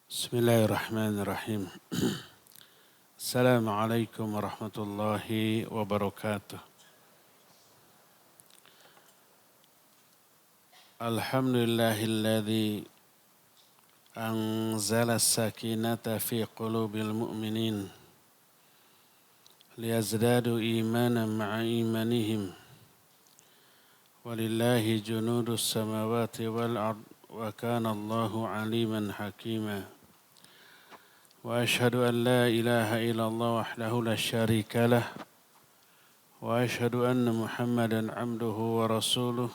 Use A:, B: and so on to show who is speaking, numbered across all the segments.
A: Bismillahirrahmanirrahim. Assalamualaikum warahmatullahi wabarakatuh. Alhamdulillahilladzi anzala as-sakinata fi qulubil mu'minin liyazdadu imanan ma'a imanihim. Walillahi junudus samawati wal ard wa kana Allahu aliman hakima. وأشهد أن لا إله إلا الله وحده لا شريك له وأشهد أن محمدا عبده ورسوله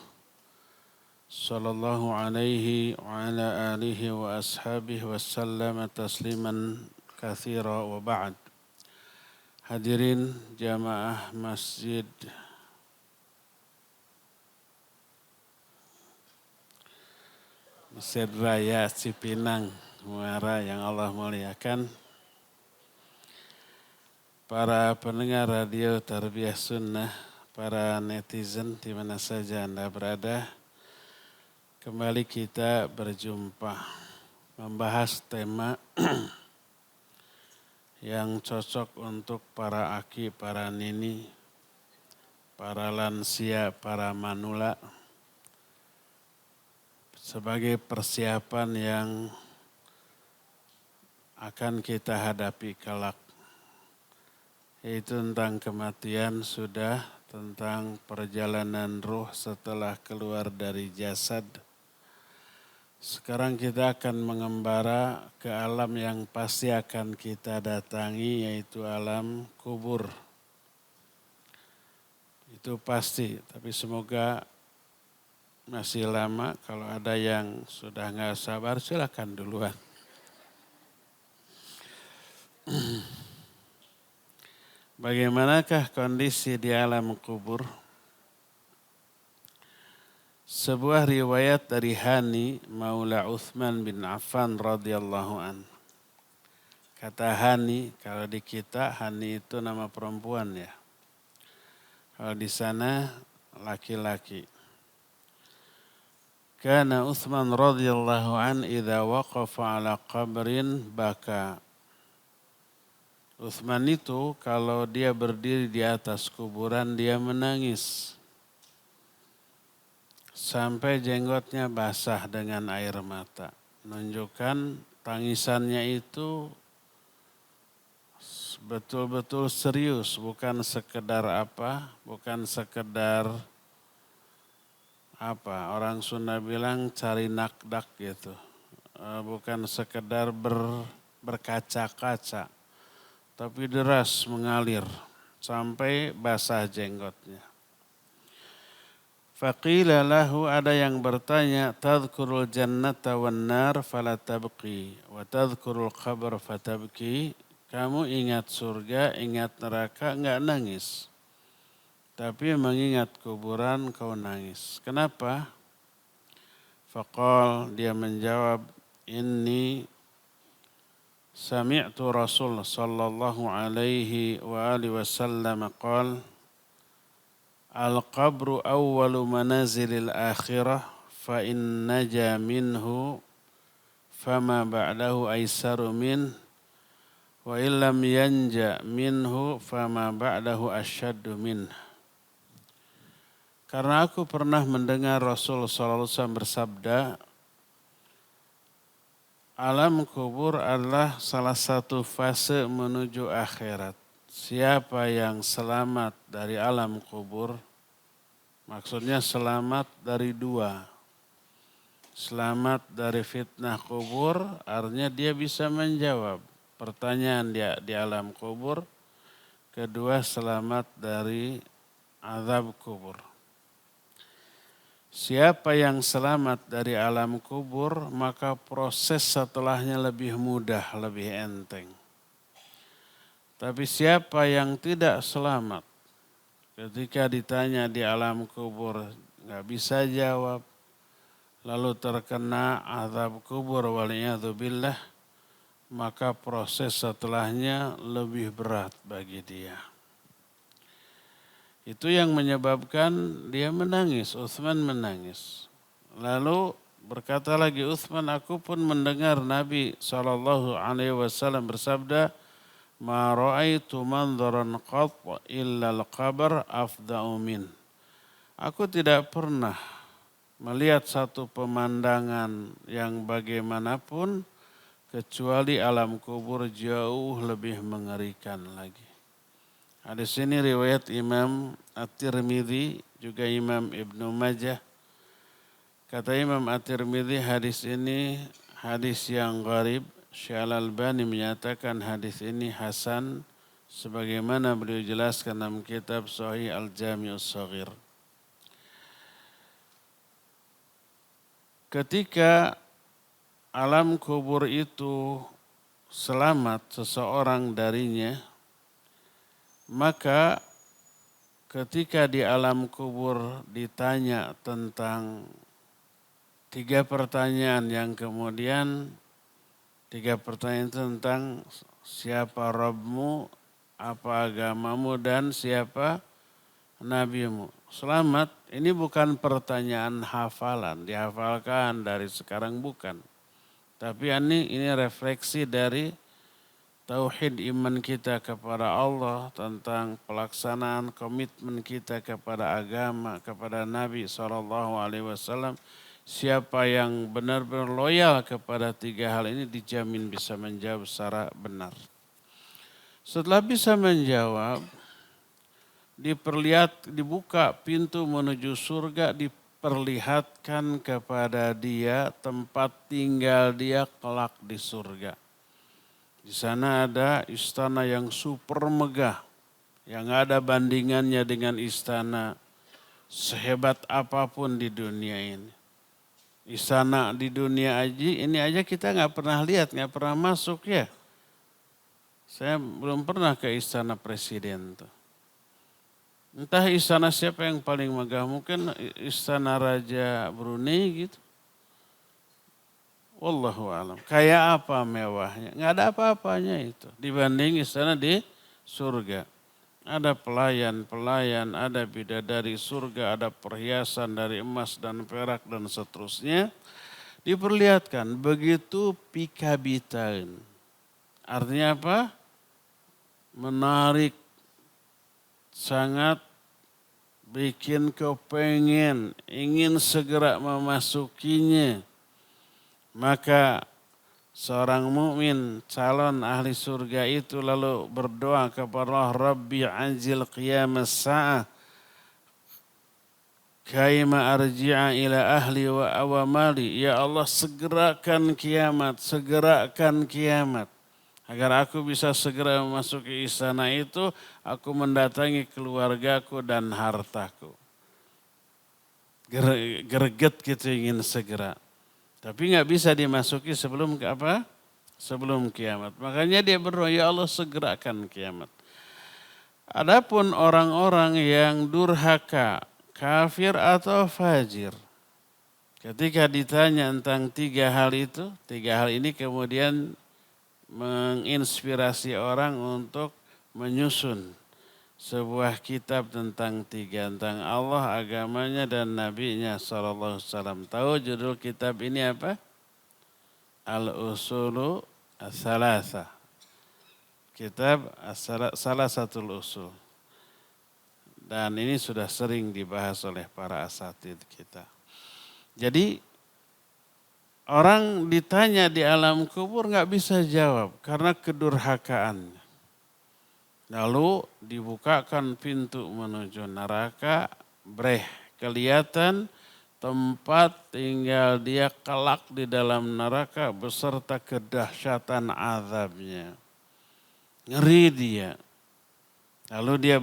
A: صلى الله عليه وعلى آله وأصحابه وسلم تسليما كثيرا وبعد. Hadirin jamaah Masjid Raya Cipinang Muara yang Allah muliakan, para pendengar radio Tarbiyah Sunnah, para netizen di mana saja Anda berada, kembali kita berjumpa membahas tema yang cocok untuk para aki, para nini, para lansia, para manula, sebagai persiapan yang akan kita hadapi kelak, yaitu tentang kematian sudah, tentang perjalanan ruh setelah keluar dari jasad. Sekarang kita akan mengembara ke alam yang pasti akan kita datangi, yaitu alam kubur. Itu pasti, tapi semoga masih lama. Kalau ada yang sudah nggak sabar, silakan duluan. Bagaimanakah kondisi di alam kubur? Sebuah riwayat dari Hani Maula Uthman bin Affan radhiyallahu an. Kata Hani, kalau di kita Hani itu nama perempuan ya. Kalau di sana laki-laki. Kana Uthman radhiyallahu an idza waqafa ala qabrin baka. Uthman itu kalau dia berdiri di atas kuburan dia menangis. Sampai jenggotnya basah dengan air mata. Menunjukkan tangisannya itu betul-betul serius. Bukan sekedar bukan sekedar orang Sunda bilang cari nakdak gitu. Bukan sekedar berkaca-kaca. Tapi deras mengalir sampai basah jenggotnya. Faqila lahu, ada yang bertanya, tadhkurul jannata wan nar fala tabqi wa tadhkurul qabr fatabki. Kamu ingat surga, ingat neraka, enggak nangis. Tapi mengingat kuburan kau nangis. Kenapa? Faqal, dia menjawab, inni sami'tu Rasul sallallahu alaihi wa alihi wasallam qala al-qabru awwalu manazilil akhirah fa in naja minhu fama ba'dahu aisaru min wa illam yanja minhu fama ba'dahu asyaddu min. Karena aku pernah mendengar Rasul sallallahu alaihi wasallam bersabda, alam kubur adalah salah satu fase menuju akhirat. Siapa yang selamat dari alam kubur, maksudnya selamat dari dua. Selamat dari fitnah kubur, artinya dia bisa menjawab pertanyaan dia di alam kubur. Kedua, selamat dari azab kubur. Siapa yang selamat dari alam kubur, maka proses setelahnya lebih mudah, lebih enteng. Tapi siapa yang tidak selamat, ketika ditanya di alam kubur, nggak bisa jawab, lalu terkena azab kubur, waliyadzubillah, maka proses setelahnya lebih berat bagi dia. Itu yang menyebabkan dia menangis, Uthman menangis. Lalu Berkata lagi Utsman, aku pun mendengar Nabi SAW bersabda, ma ra'aitu manzaran qat illa al-qabr afda'u min. Aku tidak pernah melihat satu pemandangan yang bagaimanapun kecuali alam kubur jauh lebih mengerikan lagi. Hadis ini riwayat Imam At-Tirmidzi juga Imam Ibnu Majah. Kata Imam At-Tirmidzi hadis ini hadis yang gharib. Syekh Al-Albani menyatakan hadis ini hasan sebagaimana beliau jelaskan dalam kitab Sahih Al-Jami'us Shaghir. Ketika alam kubur itu selamat seseorang darinya, maka ketika di alam kubur ditanya tentang 3 pertanyaan yang kemudian 3 pertanyaan tentang siapa Rabbmu, apa agamamu, dan siapa nabimu. Selamat, ini bukan pertanyaan hafalan, dihafalkan dari sekarang bukan. Tapi ini refleksi dari tauhid iman kita kepada Allah, tentang pelaksanaan komitmen kita kepada agama, kepada Nabi SAW. Siapa yang benar-benar loyal kepada 3 hal ini dijamin bisa menjawab secara benar. Setelah bisa menjawab, dibuka pintu menuju surga, diperlihatkan kepada dia tempat tinggal dia kelak di surga. Di sana ada istana yang super megah, yang ada bandingannya dengan istana sehebat apapun di dunia ini. Istana di dunia ini aja kita nggak pernah lihat, nggak pernah masuk ya. Saya belum pernah ke istana presiden tuh. Entah istana siapa yang paling megah, mungkin istana Raja Brunei gitu. Wallahu alam. Kayak apa mewahnya? Nggak ada apa-apanya itu dibanding istana di surga. Ada pelayan-pelayan, ada bidadari surga, ada perhiasan dari emas dan perak dan seterusnya. Diperlihatkan begitu pikabitain. Artinya apa? Menarik, sangat bikin kepengen, ingin segera memasukinya. Maka seorang mukmin calon ahli surga itu lalu berdoa kepada Allah, Rabbi anzil qiyamas sa'ah kaima arji'a ila ahli wa awamali. Ya Allah, segerakan kiamat. Agar aku bisa segera memasuki istana itu, aku mendatangi keluargaku dan hartaku. Greget gitu ingin segera. Tapi nggak bisa dimasuki sebelum apa? Sebelum kiamat. Makanya dia berdoa, ya Allah segerakan kiamat. Adapun orang-orang yang durhaka, kafir atau fajir, ketika ditanya tentang 3 hal itu, 3 hal ini kemudian menginspirasi orang untuk menyusun sebuah kitab tentang 3, tentang Allah, agamanya, dan nabinya SAW. Tahu judul kitab ini apa? Al-Usulu Ats-Tsalatsa. Kitab salah satu usul. Dan ini sudah sering dibahas oleh para asatidz kita. Jadi orang ditanya di alam kubur nggak bisa jawab karena kedurhakaannya. Lalu dibukakan pintu menuju neraka, kelihatan tempat tinggal dia kelak di dalam neraka beserta kedahsyatan azabnya. Ngeri dia. Lalu dia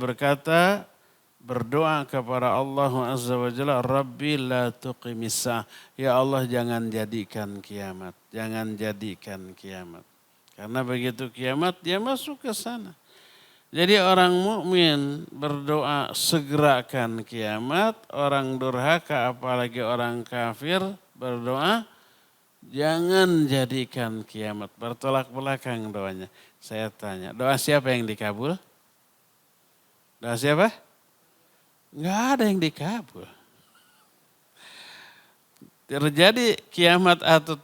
A: berdoa kepada Allah Azza wa Jalla, Rabbi la tuqimisah. Ya Allah, jangan jadikan kiamat. Jangan jadikan kiamat. Karena begitu kiamat dia masuk ke sana. Jadi orang mukmin berdoa segerakan kiamat, orang durhaka apalagi orang kafir berdoa jangan jadikan kiamat. Bertolak belakang doanya. Saya tanya, doa siapa yang dikabul? Doa siapa? Enggak ada yang dikabul. Terjadi kiamat atau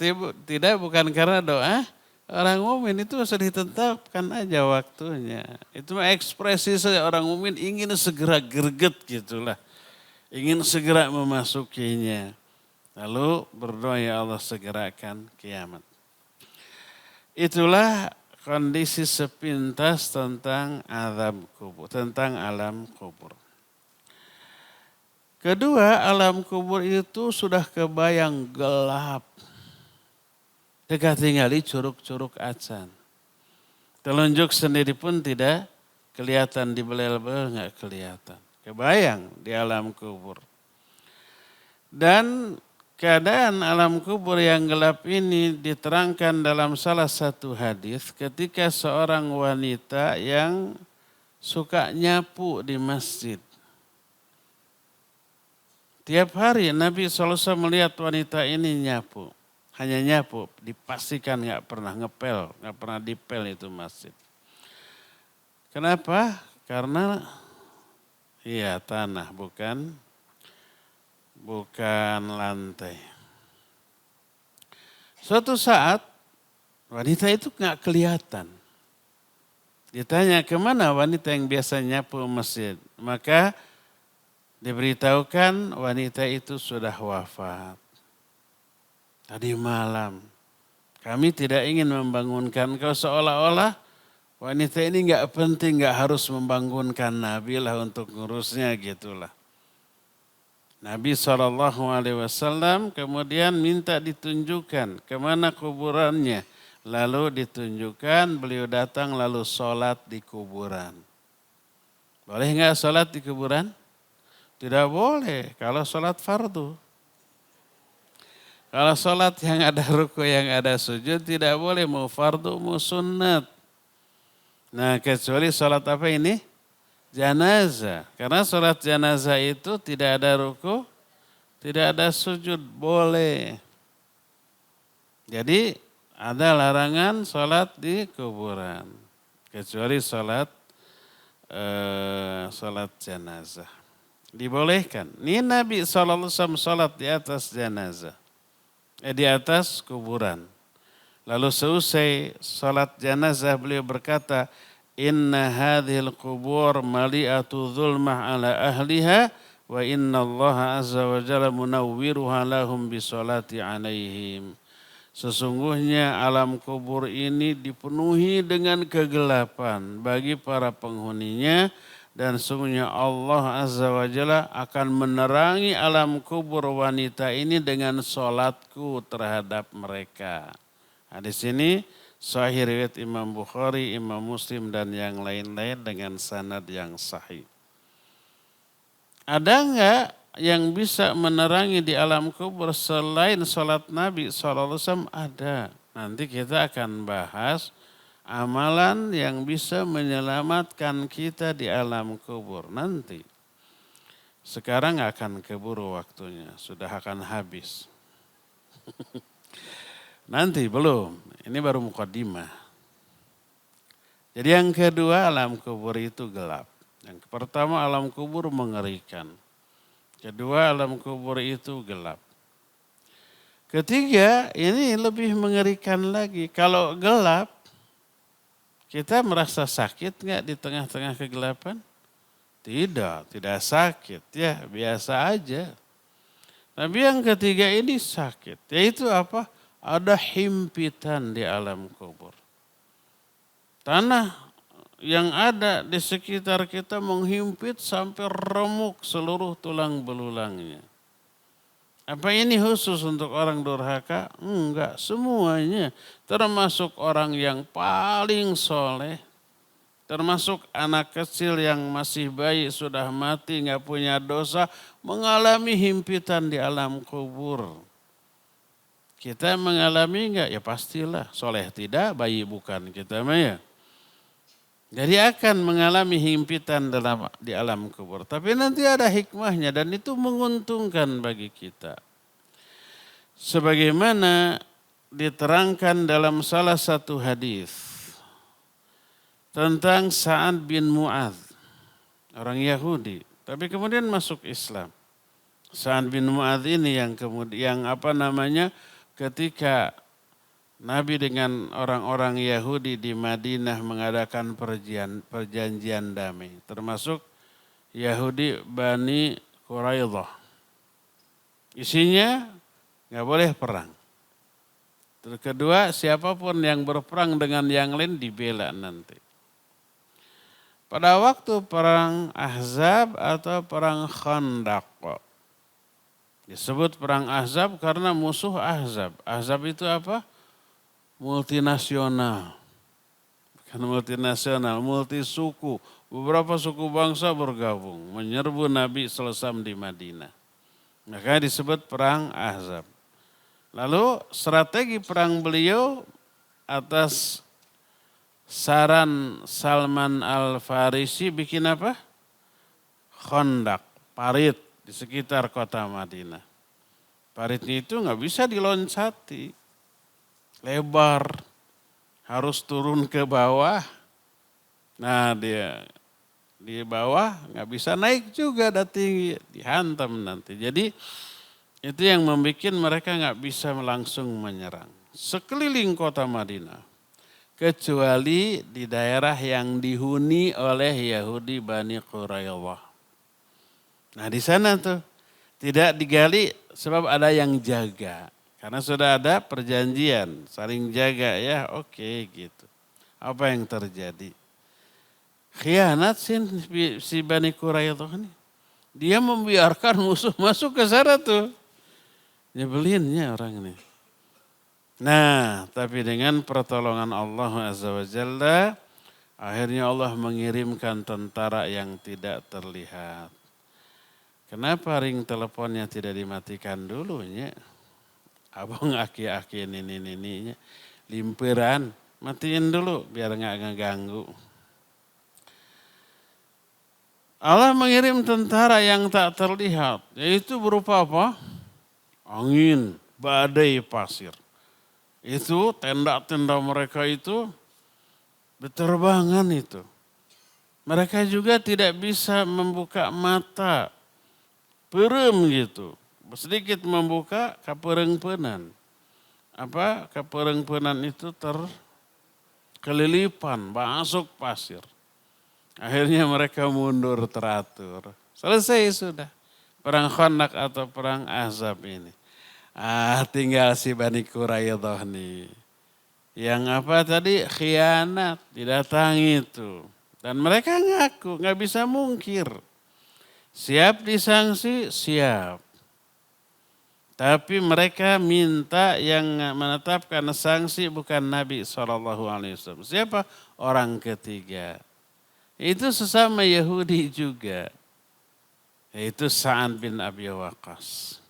A: tidak bukan karena doa orang mukmin, itu sudah ditetapkan aja waktunya. Itu ekspresi saja orang mukmin ingin segera greget gitulah. Ingin segera memasukinya. Lalu berdoa, ya Allah segerakan kiamat. Itulah kondisi sepintas tentang azab kubur, tentang alam kubur. Kedua, alam kubur itu sudah kebayang gelap. Dekat tinggali curug-curug acan. Telunjuk sendiri pun tidak kelihatan, di belel-belel nggak kelihatan. Kebayang di alam kubur. Dan keadaan alam kubur yang gelap ini diterangkan dalam salah satu hadis ketika seorang wanita yang suka nyapu di masjid. Tiap hari Nabi SAW melihat wanita ini nyapu. Hanya nyapu, dipastikan nggak pernah ngepel, nggak pernah dipel itu masjid. Kenapa? Karena tanah bukan lantai. Suatu saat wanita itu nggak kelihatan. Ditanya kemana wanita yang biasa nyapu masjid. Maka diberitahukan wanita itu sudah wafat. Tadi malam kami tidak ingin membangunkan kau, seolah-olah wanita ini nggak penting, nggak harus membangunkan Nabi lah untuk ngurusnya gitulah. Nabi SAW kemudian minta ditunjukkan kemana kuburannya. Lalu ditunjukkan, beliau datang lalu sholat di kuburan. Boleh nggak sholat di kuburan? Tidak boleh kalau sholat fardu. Kalau sholat yang ada ruku, yang ada sujud tidak boleh, mau fardu mau sunnat. Nah kecuali sholat apa ini? Janazah. Karena sholat janazah itu tidak ada ruku, tidak ada sujud, boleh. Jadi ada larangan sholat di kuburan. Kecuali sholat janazah. Dibolehkan. Ini Nabi SAW sholat di atas janazah. Di atas kuburan. Lalu seusai sholat janazah beliau berkata, inna hadhil qubur mali'atu zulmah ala ahliha wa inna Allah azza wa jalla munawwiruha lahum bisolati alaihim. Sesungguhnya alam kubur ini dipenuhi dengan kegelapan bagi para penghuninya, dan sungguhnya Allah azza wa jalla akan menerangi alam kubur wanita ini dengan sholatku terhadap mereka. Hadis ini sahih riwayat Imam Bukhari, Imam Muslim dan yang lain-lain dengan sanad yang sahih. Ada enggak yang bisa menerangi di alam kubur selain sholat Nabi SAW? Ada. Nanti kita akan bahas amalan yang bisa menyelamatkan kita di alam kubur nanti. Sekarang akan keburu waktunya, sudah akan habis. Nanti belum, ini baru mukaddimah. Jadi yang kedua, alam kubur itu gelap. Yang pertama, alam kubur mengerikan. Kedua, alam kubur itu gelap. Ketiga, ini lebih mengerikan lagi. Kalau gelap, kita merasa sakit nggak di tengah-tengah kegelapan? Tidak sakit ya, biasa aja. Tapi yang ketiga ini sakit, yaitu apa? Ada himpitan di alam kubur. Tanah yang ada di sekitar kita menghimpit sampai remuk seluruh tulang belulangnya. Apa ini khusus untuk orang durhaka? Enggak, semuanya. Termasuk orang yang paling soleh, termasuk anak kecil yang masih bayi sudah mati nggak punya dosa, mengalami himpitan di alam kubur. Kita mengalami enggak? Ya pastilah, soleh tidak, bayi bukan kita mah ya. Jadi akan mengalami himpitan di alam kubur. Tapi nanti ada hikmahnya dan itu menguntungkan bagi kita. Sebagaimana diterangkan dalam salah satu hadis tentang Sa'ad bin Mu'adz, orang Yahudi, tapi kemudian masuk Islam. Sa'ad bin Mu'adz ini yang kemudian ketika Nabi dengan orang-orang Yahudi di Madinah mengadakan perjanjian damai, termasuk Yahudi Bani Quraidah. Isinya nggak boleh perang. Terus kedua, siapapun yang berperang dengan yang lain dibela nanti. Pada waktu perang Ahzab atau perang Khandaq, disebut perang Ahzab karena musuh Ahzab. Ahzab itu apa? Multinasional. Bukan multinasional, multisuku. Beberapa suku bangsa bergabung menyerbu Nabi SAW di Madinah. Maka disebut perang Ahzab. Lalu strategi perang beliau atas saran Salman Al-Farisi bikin apa? Khandaq, parit di sekitar kota Madinah. Paritnya itu nggak bisa diloncati, lebar, harus turun ke bawah. Nah dia di bawah nggak bisa naik juga, udah tinggi, dihantam nanti. Jadi itu yang membuat mereka nggak bisa langsung menyerang sekeliling kota Madinah, kecuali di daerah yang dihuni oleh Yahudi Bani Quraidah. Nah di sana tuh tidak digali sebab ada yang jaga, karena sudah ada perjanjian saling jaga ya, oke gitu. Apa yang terjadi? Khianat si Bani Quraidah ini. Dia membiarkan musuh masuk ke sana tuh. Nyebelinnya orang ini. Nah, tapi dengan pertolongan Allah Azza wa Jalla, akhirnya Allah mengirimkan tentara yang tidak terlihat. Kenapa ring teleponnya tidak dimatikan dulunya? Abang aki-aki ini limperan, matiin dulu biar nggak ngeganggu. Allah mengirim tentara yang tak terlihat, yaitu berupa apa? Angin, badai, pasir. Itu tenda-tenda mereka itu berterbangan itu. Mereka juga tidak bisa membuka mata, perem gitu. Sedikit membuka kaperengpenan. Apa? Kaperengpenan itu terkelilipan, masuk pasir. Akhirnya mereka mundur teratur. Selesai sudah perang Khandaq atau perang Ahzab ini. Tinggal si Bani Quraidah nih. Yang apa tadi? Khianat, didatangi itu. Dan mereka ngaku, nggak bisa mungkir. Siap disanksi, siap. Tapi mereka minta yang menetapkan sanksi bukan Nabi SAW. Siapa? Orang ketiga. Itu sesama Yahudi juga. Yaitu Sa'ad bin Abi Waqqas.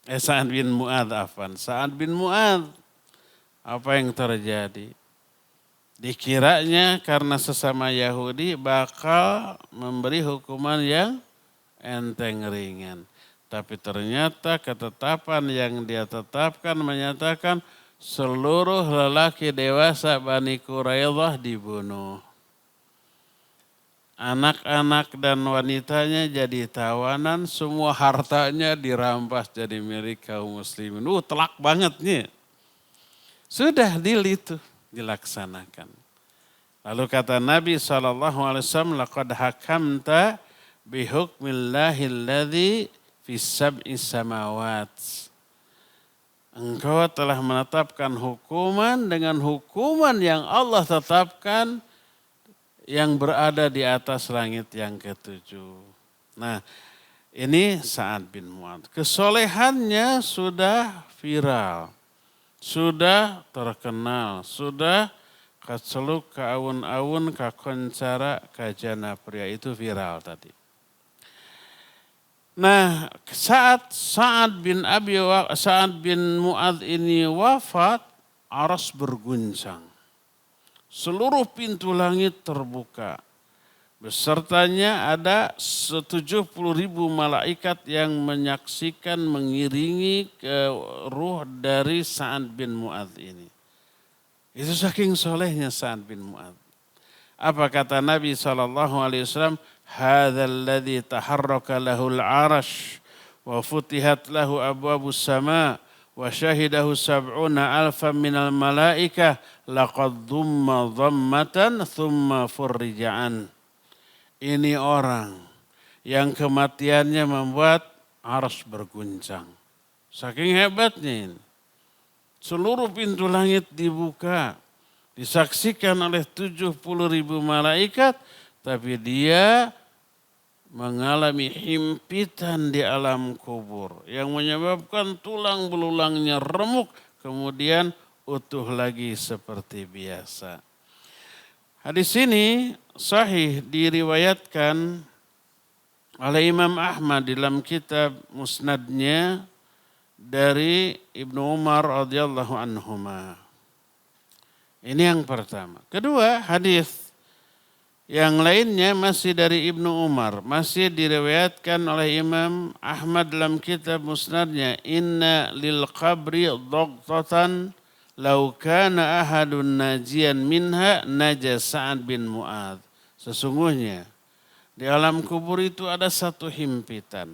A: Sa'ad bin Mu'adz, Sa'ad bin Mu'adz. Apa yang terjadi? Dikiranya karena sesama Yahudi bakal memberi hukuman yang enteng ringan. Tapi ternyata ketetapan yang dia tetapkan menyatakan seluruh lelaki dewasa Bani Quraidah dibunuh. Anak-anak dan wanitanya jadi tawanan, semua hartanya dirampas jadi milik kaum muslimin. Telak banget nih. Sudah deal itu dilaksanakan. Lalu kata Nabi SAW, laqad hakamta bihukmillahilladzi fis sab'is samawat. Engkau telah menetapkan hukuman dengan hukuman yang Allah tetapkan yang berada di atas langit yang ketujuh. Nah, ini Sa'ad bin Mu'adz. Kesolehannya sudah viral, sudah terkenal, sudah kaceluk ka awun-awun ka koncara ka jana pria, itu viral tadi. Nah, saat Sa'ad bin Mu'adz ini wafat, aras berguncang. Seluruh pintu langit terbuka. Besertanya ada 70.000 malaikat yang menyaksikan, mengiringi ruh dari Sa'ad bin Mu'adz ini. Itu saking solehnya Sa'ad bin Mu'adz. Apa kata Nabi SAW? Hadzal ladzi taharraka lahul arash wa futihat lahu abwabus sama wa syahidahu sab'una alfan minal malaikah laqad dhumma dhammatan thumma furrija'an. Ini orang yang kematiannya membuat arsy berguncang. Saking hebatnya ini. Seluruh pintu langit dibuka. Disaksikan oleh 70.000 malaikat. Tapi dia mengalami himpitan di alam kubur. Yang menyebabkan tulang belulangnya remuk. Kemudian utuh lagi seperti biasa. Hadis ini sahih diriwayatkan oleh Imam Ahmad dalam kitab Musnadnya dari Ibnu Umar radhiyallahu anhuma. Ini yang pertama. Kedua, hadis yang lainnya masih dari Ibnu Umar, masih diriwayatkan oleh Imam Ahmad dalam kitab Musnadnya, inna lil qabri dhaqtatan law kana ahadun najian minha naja Sa'ad bin Mu'adz. Sesungguhnya di alam kubur itu ada satu himpitan.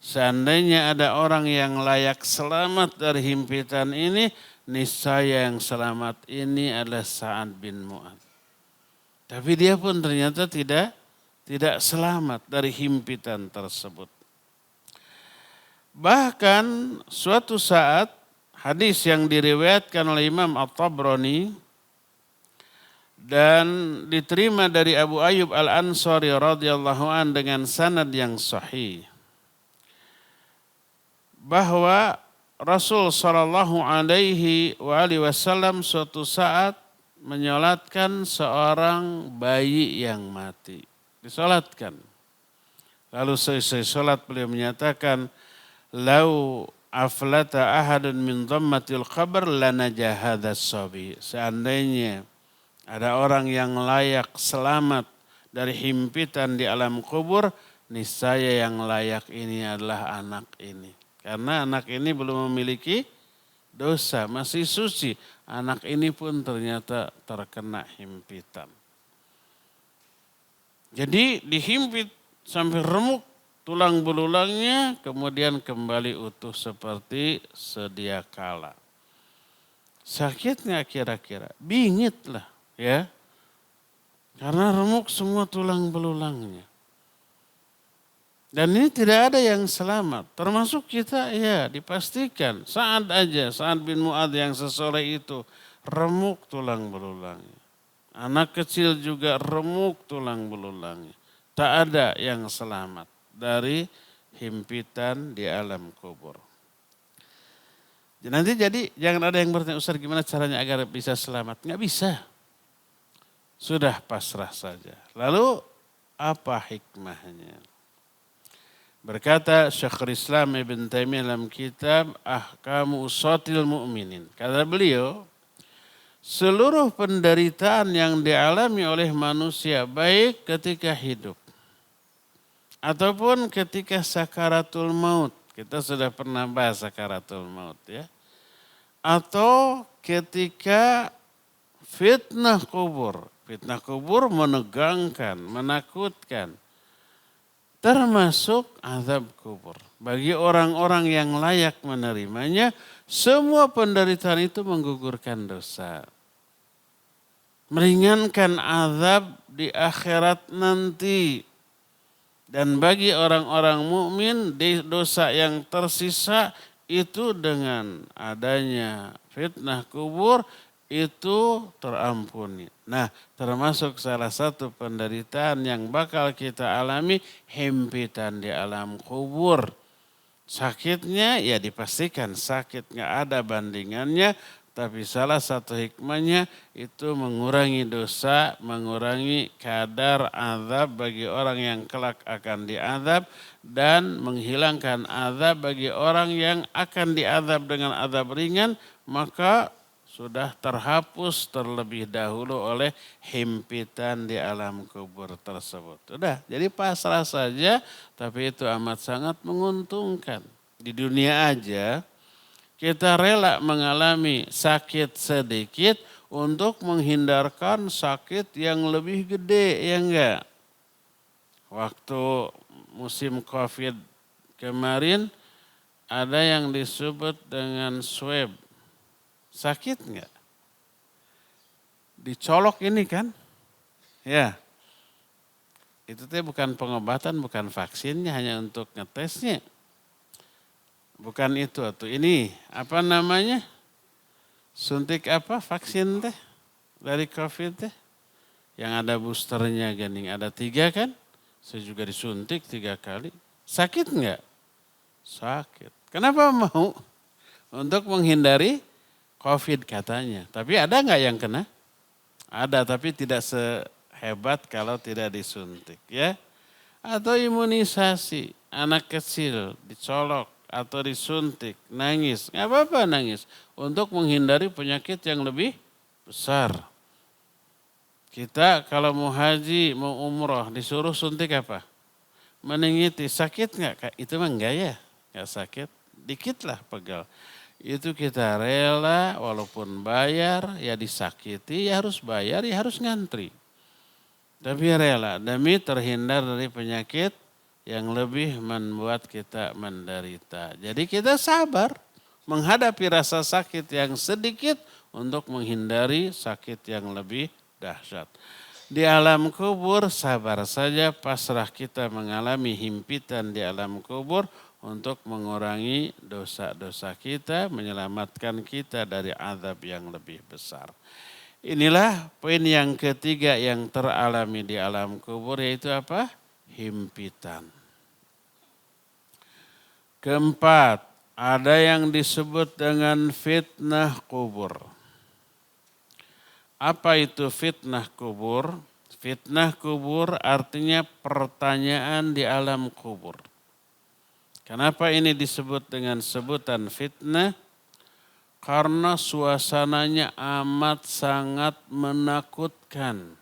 A: Seandainya ada orang yang layak selamat dari himpitan ini, niscaya yang selamat ini adalah Sa'ad bin Mu'adz. Tapi dia pun ternyata tidak selamat dari himpitan tersebut. Bahkan suatu saat hadis yang diriwayatkan oleh Imam At-Tabrani dan diterima dari Abu Ayyub Al-Ansari radhiyallahu an dengan sanad yang sahih, bahwa Rasul sallallahu alaihi wasallam suatu saat menyolatkan seorang bayi yang mati. Disolatkan. Lalu selesai solat beliau menyatakan, lau aflata ahadun min dhammatil qabr lanaja hadzal sabi. Seandainya ada orang yang layak selamat dari himpitan di alam kubur, niscaya yang layak ini adalah anak ini. Karena anak ini belum memiliki dosa, masih suci. Anak ini pun ternyata terkena himpitan. Jadi dihimpit sampai remuk tulang belulangnya, kemudian kembali utuh seperti sedia kala. Sakitnya kira-kira? Bingit lah ya. Karena remuk semua tulang belulangnya. Dan ini tidak ada yang selamat. Termasuk kita ya dipastikan. Sa'ad bin Mu'adz yang sesore itu remuk tulang belulangnya. Anak kecil juga remuk tulang belulangnya. Tak ada yang selamat dari himpitan di alam kubur. Nanti jadi jangan ada yang bertanya, Ustaz gimana caranya agar bisa selamat? Nggak bisa. Sudah pasrah saja. Lalu apa hikmahnya? Berkata Syekhul Islam Ibn Taimiyah dalam kitab Ahkamu Usatil Mu'minin. Kata beliau, seluruh penderitaan yang dialami oleh manusia baik ketika hidup ataupun ketika sakaratul maut. Kita sudah pernah bahas sakaratul maut ya. Atau ketika fitnah kubur. Fitnah kubur menegangkan, menakutkan. Termasuk azab kubur. Bagi orang-orang yang layak menerimanya, semua penderitaan itu menggugurkan dosa. Meringankan azab di akhirat nanti. Dan bagi orang-orang mukmin, dosa yang tersisa itu dengan adanya fitnah kubur itu terampuni. Nah, termasuk salah satu penderitaan yang bakal kita alami, himpitan di alam kubur. Sakitnya ya dipastikan sakit, nggak ada bandingannya. Tapi salah satu hikmahnya itu mengurangi dosa, mengurangi kadar azab bagi orang yang kelak akan diazab. Dan menghilangkan azab bagi orang yang akan diazab dengan azab ringan, maka sudah terhapus terlebih dahulu oleh himpitan di alam kubur tersebut. Sudah, jadi pasrah saja, tapi itu amat sangat menguntungkan. Di dunia aja kita rela mengalami sakit sedikit untuk menghindarkan sakit yang lebih gede, ya enggak? Waktu musim COVID Kemarin ada yang disebut dengan swab. Sakit enggak? Dicolok ini kan? Ya. Itu teh bukan pengobatan, bukan vaksinnya, hanya untuk ngetesnya. Bukan itu tuh. Ini apa namanya? Suntik apa? Vaksin teh dari COVID teh. Yang ada boosternya gening. Ada 3 kan? Saya juga disuntik 3 kali. Sakit enggak? Sakit. Kenapa mau? Untuk menghindari COVID katanya. Tapi ada enggak yang kena? Ada, tapi tidak sehebat kalau tidak disuntik ya. Atau imunisasi, anak kecil dicolok atau disuntik, nangis. Enggak apa-apa nangis. Untuk menghindari penyakit yang lebih besar. Kita kalau mau haji, mau umroh, disuruh suntik apa? Meningitis, sakit enggak? Itu mah enggak ya, enggak sakit. Dikit lah pegal. Itu kita rela walaupun bayar, ya disakiti, ya harus bayar, ya harus ngantri. Tapi rela demi terhindar dari penyakit yang lebih membuat kita menderita. Jadi kita sabar menghadapi rasa sakit yang sedikit untuk menghindari sakit yang lebih dahsyat. Di alam kubur sabar saja, pasrah kita mengalami himpitan di alam kubur untuk mengurangi dosa-dosa kita, menyelamatkan kita dari azab yang lebih besar. Inilah poin yang ketiga yang teralami di alam kubur, yaitu apa? Himpitan. Keempat, ada yang disebut dengan fitnah kubur. Apa itu fitnah kubur? Fitnah kubur artinya pertanyaan di alam kubur. Kenapa ini disebut dengan sebutan fitnah? Karena suasananya amat sangat menakutkan.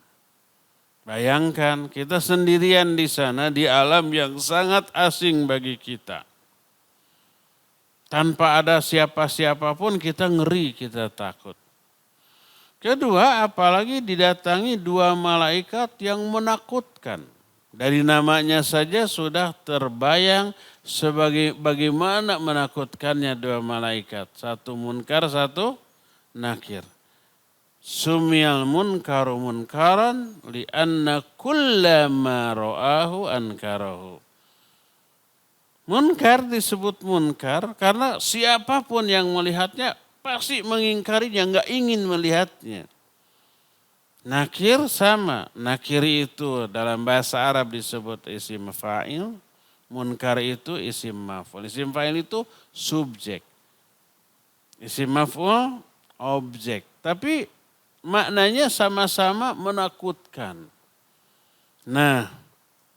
A: Bayangkan kita sendirian di sana di alam yang sangat asing bagi kita. Tanpa ada siapa-siapa pun kita ngeri, kita takut. Kedua, apalagi didatangi 2 malaikat yang menakutkan. Dari namanya saja sudah terbayang sebagai bagaimana menakutkannya 2 malaikat. 1 munkar, 1 nakir. Sumiyal munkaru munkaran li'anna kullama ra'ahu ankarahu. Munkar disebut munkar karena siapapun yang melihatnya pasti mengingkarinya, enggak ingin melihatnya. Nakir sama, nakir itu dalam bahasa Arab disebut isim fa'il, munkar itu isim maf'ul. Isim fa'il itu subjek, isim maf'ul objek. Tapi maknanya sama-sama menakutkan. Nah,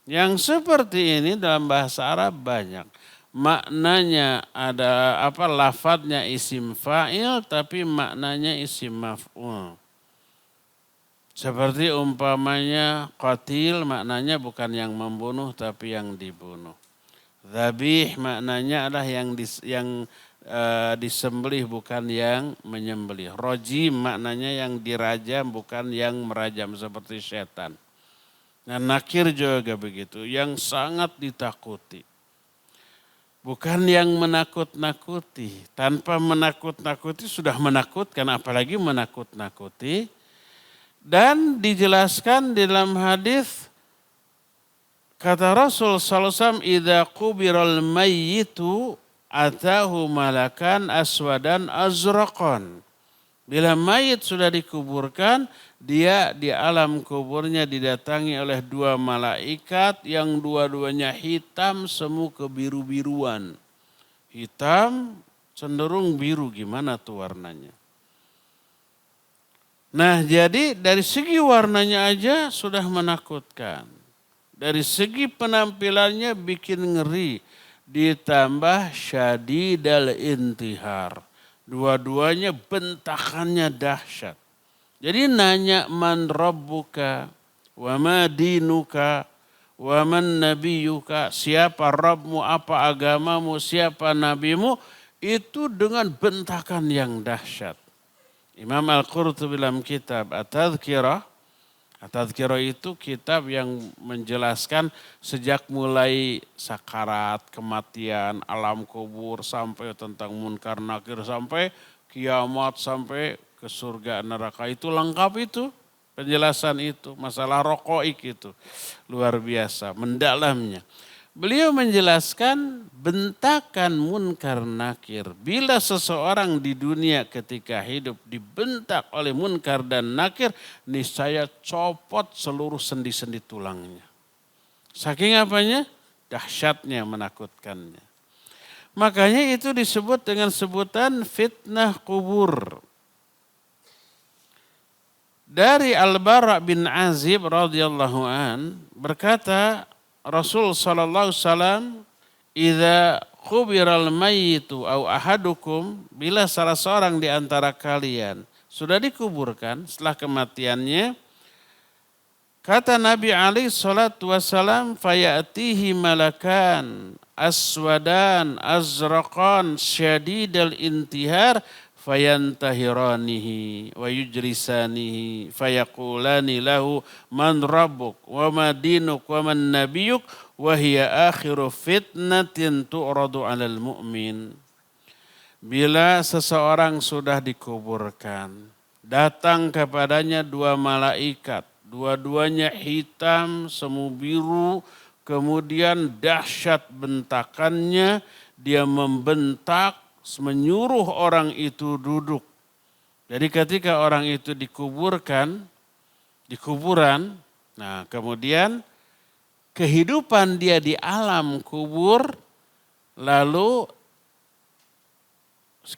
A: yang seperti ini dalam bahasa Arab banyak. Maknanya ada lafadznya isim fa'il tapi maknanya isim maf'ul. Seperti umpamanya qatil maknanya bukan yang membunuh tapi yang dibunuh. Dzabih maknanya adalah yang disembelih bukan yang menyembelih. Rajim maknanya yang dirajam bukan yang merajam seperti setan. Nah, nakir juga begitu, yang sangat ditakuti. Bukan yang menakut-nakuti. Tanpa menakut-nakuti sudah menakutkan, apalagi menakut-nakuti. Dan dijelaskan di dalam hadis kata Rasul sallallahu alaihi wasallam, "Idza qubiral mayyitu atahu malakan aswadan azraqan." Bila mayit sudah dikuburkan, dia di alam kuburnya didatangi oleh 2 malaikat yang dua-duanya hitam semu kebiru-biruan. Hitam cenderung biru, gimana tuh warnanya? Nah, jadi dari segi warnanya aja sudah menakutkan. Dari segi penampilannya bikin ngeri. Ditambah syadidal intihar. Dua-duanya bentakannya dahsyat. Jadi nanya man rabbuka, wa ma dinuka, wa man nabiyuka, siapa Rabbmu, apa agamamu, siapa nabimu, itu dengan bentakan yang dahsyat. Imam Al-Qurtubi dalam kitab At-Tadhkirah, At-Tadhkirah itu kitab yang menjelaskan sejak mulai sakarat, kematian, alam kubur, sampai tentang munkar nakir, sampai kiamat, sampai ke surga neraka. Itu lengkap itu, penjelasan itu. Masalah rokoik itu luar biasa, mendalamnya. Beliau menjelaskan bentakan munkar nakir. Bila seseorang di dunia ketika hidup dibentak oleh munkar dan nakir, niscaya copot seluruh sendi-sendi tulangnya. Saking apanya? Dahsyatnya, menakutkannya. Makanya itu disebut dengan sebutan fitnah kubur. Dari Al-Bara' bin Azib radhiyallahu an berkata, Rasul sallallahu alaihi wasallam, "Idza qubiral mayyitu aw ahadukum," bila salah seorang di antara kalian sudah dikuburkan setelah kematiannya, kata Nabi alaihi salatu wasallam, "Fayatihi malakan aswadan azraqan syadidal intihar fayantahiranihi wa yujrisanihi fayaqulani lahu man rabbuk wa ma dinuk wa man nabiyuk wa hiya akhiru fitnatin tu'radu 'alal mu'min." Bila seseorang sudah dikuburkan, datang kepadanya dua malaikat, dua-duanya hitam semu biru, kemudian dahsyat bentakannya, dia membentak, menyuruh orang itu duduk. Jadi ketika orang itu dikuburkan, di kuburan, nah kemudian kehidupan dia di alam kubur, lalu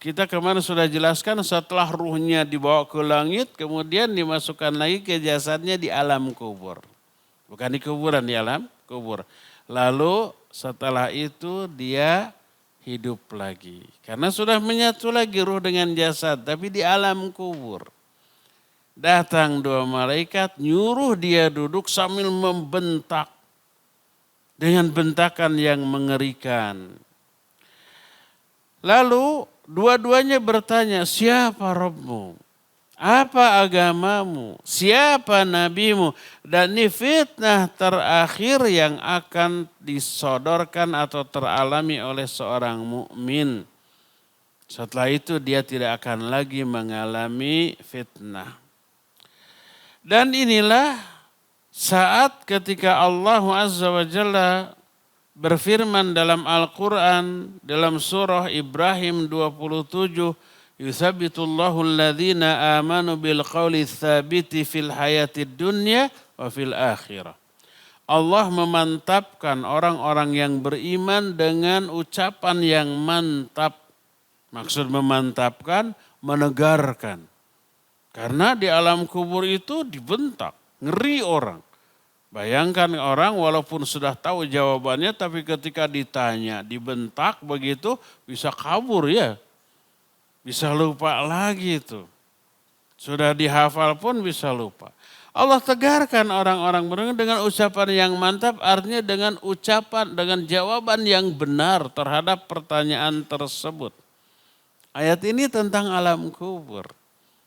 A: kita kemarin sudah jelaskan setelah ruhnya dibawa ke langit, kemudian dimasukkan lagi ke jasadnya di alam kubur. Bukan di kuburan, di alam kubur. Lalu setelah itu dia hidup lagi. Karena sudah menyatu lagi ruh dengan jasad, tapi di alam kubur. Datang dua malaikat, nyuruh dia duduk sambil membentak. Dengan bentakan yang mengerikan. Lalu dua-duanya bertanya, siapa Rabbmu? Apa agamamu? Siapa nabimu? Dan ini fitnah terakhir yang akan disodorkan atau teralami oleh seorang mukmin. Setelah itu dia tidak akan lagi mengalami fitnah. Dan inilah saat ketika Allah Azza wa Jalla berfirman dalam Al-Quran, dalam surah Ibrahim 27, Yuthabbitullahu alladhina amanu bil qawli tsabiti fil hayatid dunya wa fil akhirah. Allah memantapkan orang-orang yang beriman dengan ucapan yang mantap. Maksud memantapkan, menegarkan. Karena di alam kubur itu dibentak, ngeri orang. Bayangkan orang walaupun sudah tahu jawabannya, tapi ketika ditanya, dibentak begitu, bisa kabur ya. Bisa lupa lagi itu. Sudah dihafal pun bisa lupa. Allah tegarkan orang-orang beriman dengan ucapan yang mantap, artinya dengan ucapan, dengan jawaban yang benar terhadap pertanyaan tersebut. Ayat ini tentang alam kubur.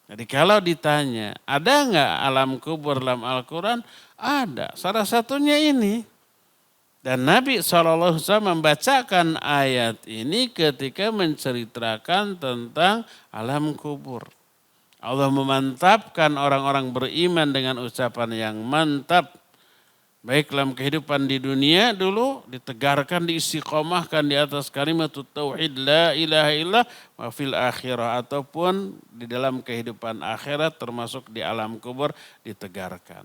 A: Jadi kalau ditanya, ada enggak alam kubur dalam Al-Quran? Ada. Salah satunya ini. Dan Nabi SAW membacakan ayat ini ketika menceritakan tentang alam kubur. Allah memantapkan orang-orang beriman dengan ucapan yang mantap. Baik dalam kehidupan di dunia dulu ditegarkan, diistiqomahkan di atas kalimat tauhid la ilaha illallah wa fil akhirah, ataupun di dalam kehidupan akhirat termasuk di alam kubur ditegarkan.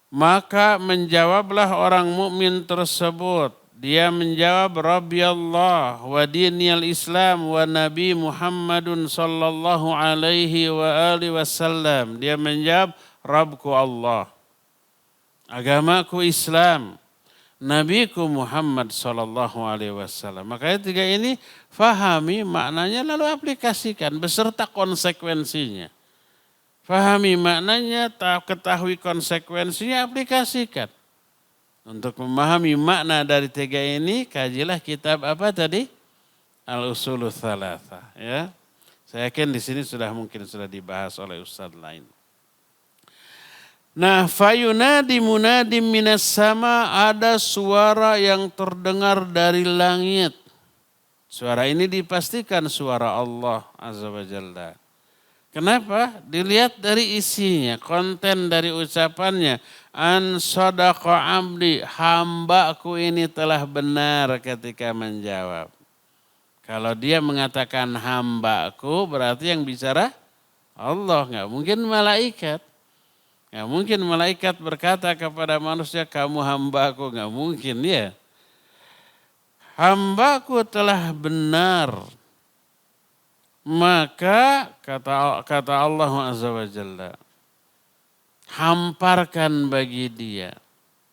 A: Maka menjawablah orang mukmin tersebut. Dia menjawab, Rabbi Allah wa diniyal Islam wa Nabi Muhammadun sallallahu alaihi wa alihi wasallam. Dia menjawab, Rabbku Allah, agamaku Islam, Nabiku Muhammad sallallahu alaihi wasallam. Makanya tiga ini fahami maknanya lalu aplikasikan beserta konsekuensinya. Fahami maknanya, ketahui konsekuensinya, aplikasikan. Untuk memahami makna dari tiga ini, kajilah kitab apa tadi? Al-Usulul Tsalatsa. Ya. Saya yakin di sini mungkin sudah dibahas oleh ustaz lain. Nah, fayunadi munadim minas sama, ada suara yang terdengar dari langit. Suara ini dipastikan suara Allah Azza wa Jalla. Kenapa? Dilihat dari isinya, konten dari ucapannya. An sadaqa abdi, hambaku ini telah benar ketika menjawab. Kalau dia mengatakan hambaku, berarti yang bicara Allah, nggak mungkin malaikat. Nggak mungkin malaikat berkata kepada manusia, kamu hambaku, nggak mungkin ya. Hambaku telah benar. Maka kata Allah Azza wa Jalla, hamparkan bagi dia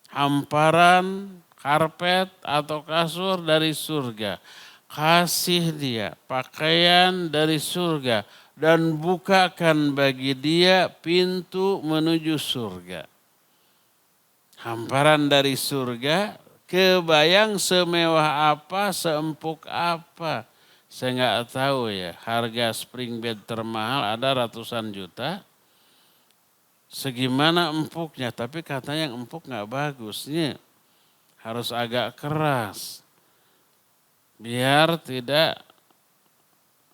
A: hamparan karpet atau kasur dari surga. Kasih dia pakaian dari surga dan bukakan bagi dia pintu menuju surga. Hamparan dari surga, kebayang semewah apa, seempuk apa. Saya nggak tahu ya, harga spring bed termahal ada ratusan juta. Segimana empuknya, tapi katanya yang empuk nggak bagusnya. Harus agak keras. Biar tidak,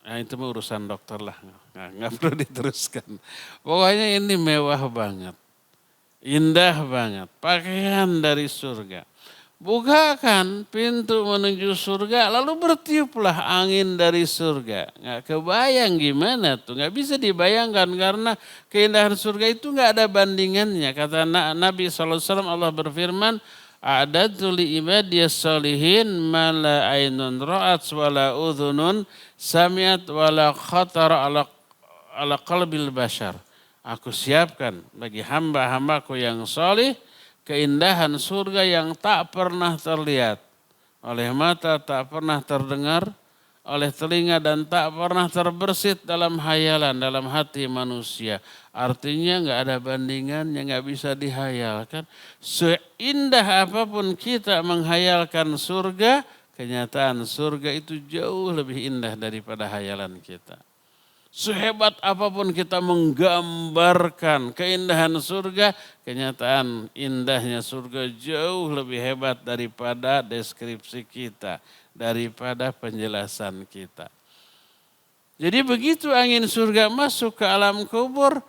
A: itu urusan dokter lah, nggak perlu diteruskan. Pokoknya ini mewah banget, indah banget, pakaian dari surga. Bukakan pintu menuju surga, lalu bertiuplah angin dari surga. Nggak kebayang gimana tuh, nggak bisa dibayangkan karena keindahan surga itu nggak ada bandingannya. Kata Nabi SAW, Allah berfirman, A'dadtu li ibadiyas sholihin ma la ainun ra'at wa la udhunun sami'at wa la khatara ala qalbil bashar. Aku siapkan bagi hamba-hambaku yang solih keindahan surga yang tak pernah terlihat oleh mata, tak pernah terdengar oleh telinga dan tak pernah terbersit dalam hayalan, dalam hati manusia. Artinya nggak ada bandingannya, nggak bisa dihayalkan. Seindah apapun kita menghayalkan surga, kenyataan surga itu jauh lebih indah daripada hayalan kita. Sehebat apapun kita menggambarkan keindahan surga, kenyataan indahnya surga jauh lebih hebat daripada deskripsi kita, daripada penjelasan kita. Jadi begitu angin surga masuk ke alam kubur,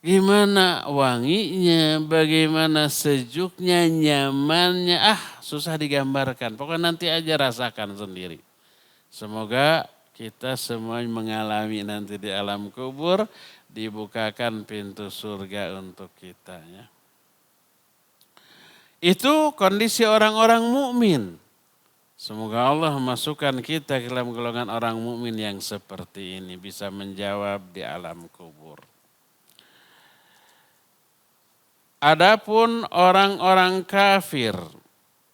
A: gimana wanginya, bagaimana sejuknya, nyamannya, susah digambarkan. Pokoknya nanti aja rasakan sendiri. Semoga kita semua mengalami nanti di alam kubur, dibukakan pintu surga untuk kita. Ya. Itu kondisi orang-orang mukmin. Semoga Allah masukkan kita ke dalam golongan orang mukmin yang seperti ini, bisa menjawab di alam kubur. Adapun orang-orang kafir,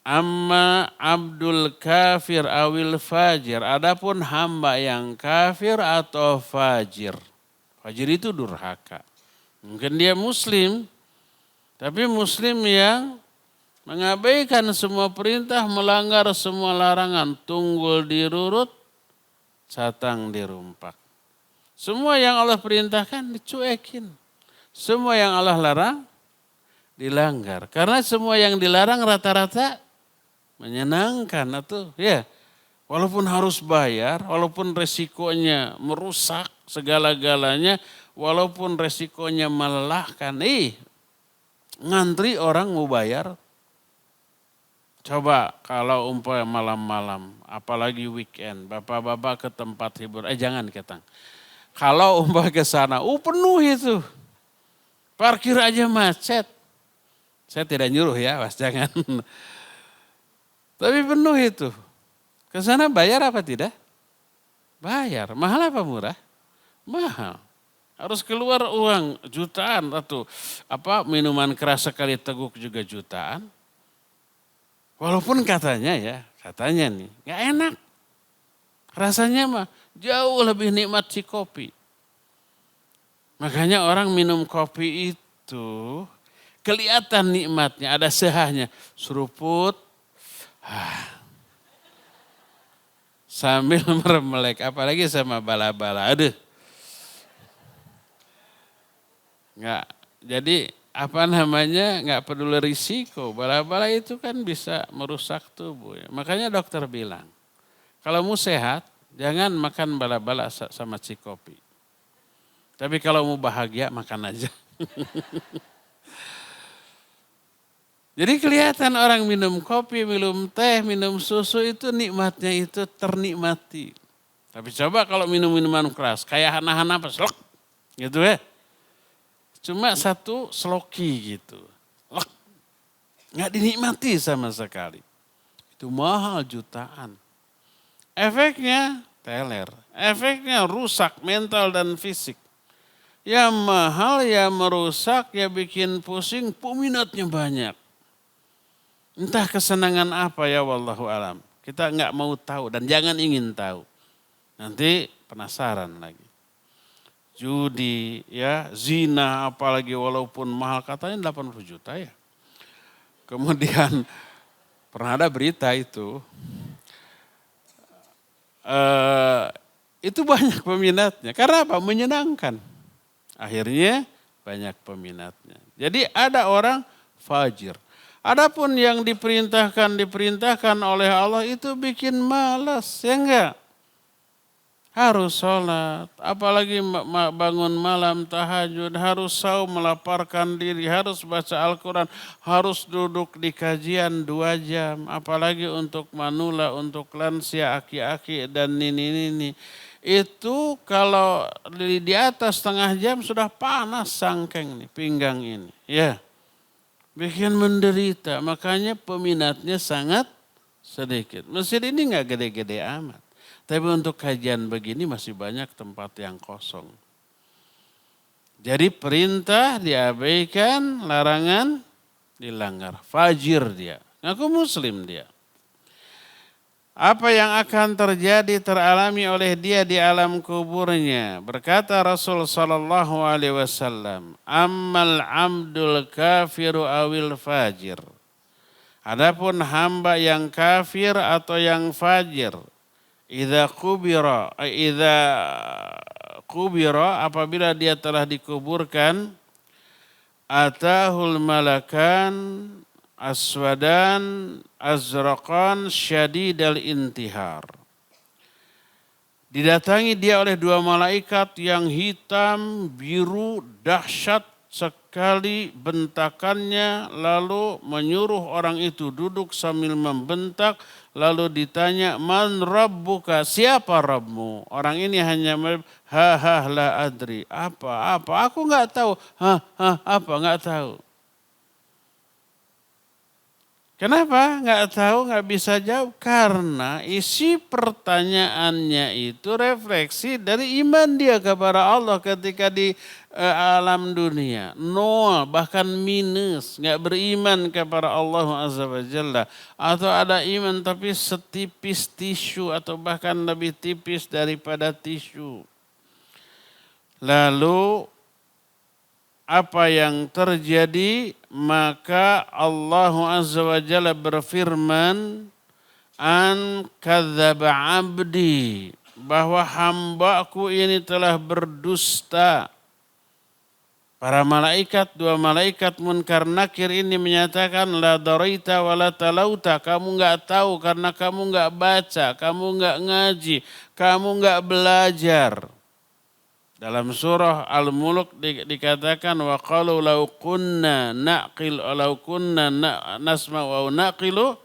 A: amma abdul kafir awil fajir. Adapun hamba yang kafir atau fajir. Fajir itu durhaka. Mungkin dia muslim, tapi muslim yang mengabaikan semua perintah, melanggar semua larangan, tunggul dirurut, catang dirumpak. Semua yang Allah perintahkan dicuekin. Semua yang Allah larang dilanggar. Karena semua yang dilarang rata-rata menyenangkan atau ya. Walaupun harus bayar, walaupun resikonya merusak segala-galanya, walaupun resikonya melelahkan. Ngantri orang mau bayar. Coba kalau umpamanya malam-malam, apalagi weekend, bapak-bapak ke tempat hiburan, jangan ketang. Kalau umpamanya ke sana, penuh itu. Parkir aja macet. Saya tidak nyuruh ya, Mas, jangan. Tapi penuh itu. Ke sana bayar apa tidak? Bayar. Mahal apa murah? Mahal. Harus keluar uang jutaan atau minuman keras sekali teguk juga jutaan. Walaupun katanya nih nggak enak. Rasanya mah jauh lebih nikmat si kopi. Makanya orang minum kopi itu kelihatan nikmatnya, ada sehahnya. Seruput, sambil meremelek, apalagi sama bala-bala. Aduh. Nggak. Jadi nggak peduli risiko. Bala-bala itu kan bisa merusak tubuh. Ya. Makanya dokter bilang, kalau mau sehat, jangan makan bala-bala sama cikopi. Tapi kalau mau bahagia, makan aja. Jadi kelihatan orang minum kopi, minum teh, minum susu itu nikmatnya itu ternikmati. Tapi coba kalau minum minuman keras, kayak hana-hana apa, slok, gitu ya. Cuma satu sloki gitu, lek, nggak dinikmati sama sekali. Itu mahal jutaan. Efeknya teler, efeknya rusak mental dan fisik. Ya mahal, ya merusak, ya bikin pusing, peminatnya banyak. Entah kesenangan apa ya wallahu alam. Kita nggak mau tahu dan jangan ingin tahu. Nanti penasaran lagi. Judi, ya, zina apalagi walaupun mahal katanya 80 juta ya. Kemudian pernah ada berita itu banyak peminatnya. Karena apa? Menyenangkan. Akhirnya banyak peminatnya. Jadi ada orang fajir. Adapun yang diperintahkan oleh Allah itu bikin malas, ya enggak? Harus sholat, apalagi bangun malam tahajud, harus saum melaparkan diri, harus baca Al-Quran, harus duduk di kajian 2 jam, apalagi untuk manula, untuk lansia, aki-aki dan nini-nini. Itu kalau di atas setengah jam sudah panas sangkeng nih, pinggang ini, ya. Bikin menderita, makanya peminatnya sangat sedikit. Masjid ini nggak gede-gede amat. Tapi untuk kajian begini masih banyak tempat yang kosong. Jadi perintah diabaikan, larangan dilanggar. Fajir dia, ngaku muslim dia. Apa yang akan terjadi teralami oleh dia di alam kuburnya. Berkata Rasul sallallahu alaihi wasallam, "Ammal 'abdul kafiru awil fajir." Adapun hamba yang kafir atau yang fajir, idza kubira apabila dia telah dikuburkan, atahul malakan aswadan azraqan syadidal intihar. Didatangi dia oleh 2 malaikat yang hitam, biru, dahsyat sekali bentakannya, lalu menyuruh orang itu duduk sambil membentak, lalu ditanya, "Man rabbuka?" Siapa Rabbmu? Orang ini hanya la adri. Apa? Aku enggak tahu. Apa? Enggak tahu. Kenapa? Nggak tahu, nggak bisa jawab. Karena isi pertanyaannya itu refleksi dari iman dia kepada Allah ketika di alam dunia. 0, bahkan minus. Nggak beriman kepada Allah Azza wa Jalla. Atau ada iman tapi setipis tisu atau bahkan lebih tipis daripada tisu. Lalu apa yang terjadi, maka Allah Azza wa Jalla berfirman, "An kadzdzaba 'abdi," bahwa hambaku ini telah berdusta. Para malaikat, 2 malaikat munkar nakir ini menyatakan, "La daraita wa la talauta," kamu enggak tahu karena kamu enggak baca, kamu enggak ngaji, kamu enggak belajar. Dalam surah Al-Mulk dikatakan, wa qalu law kunna naqil law kunna nasma wa naqilu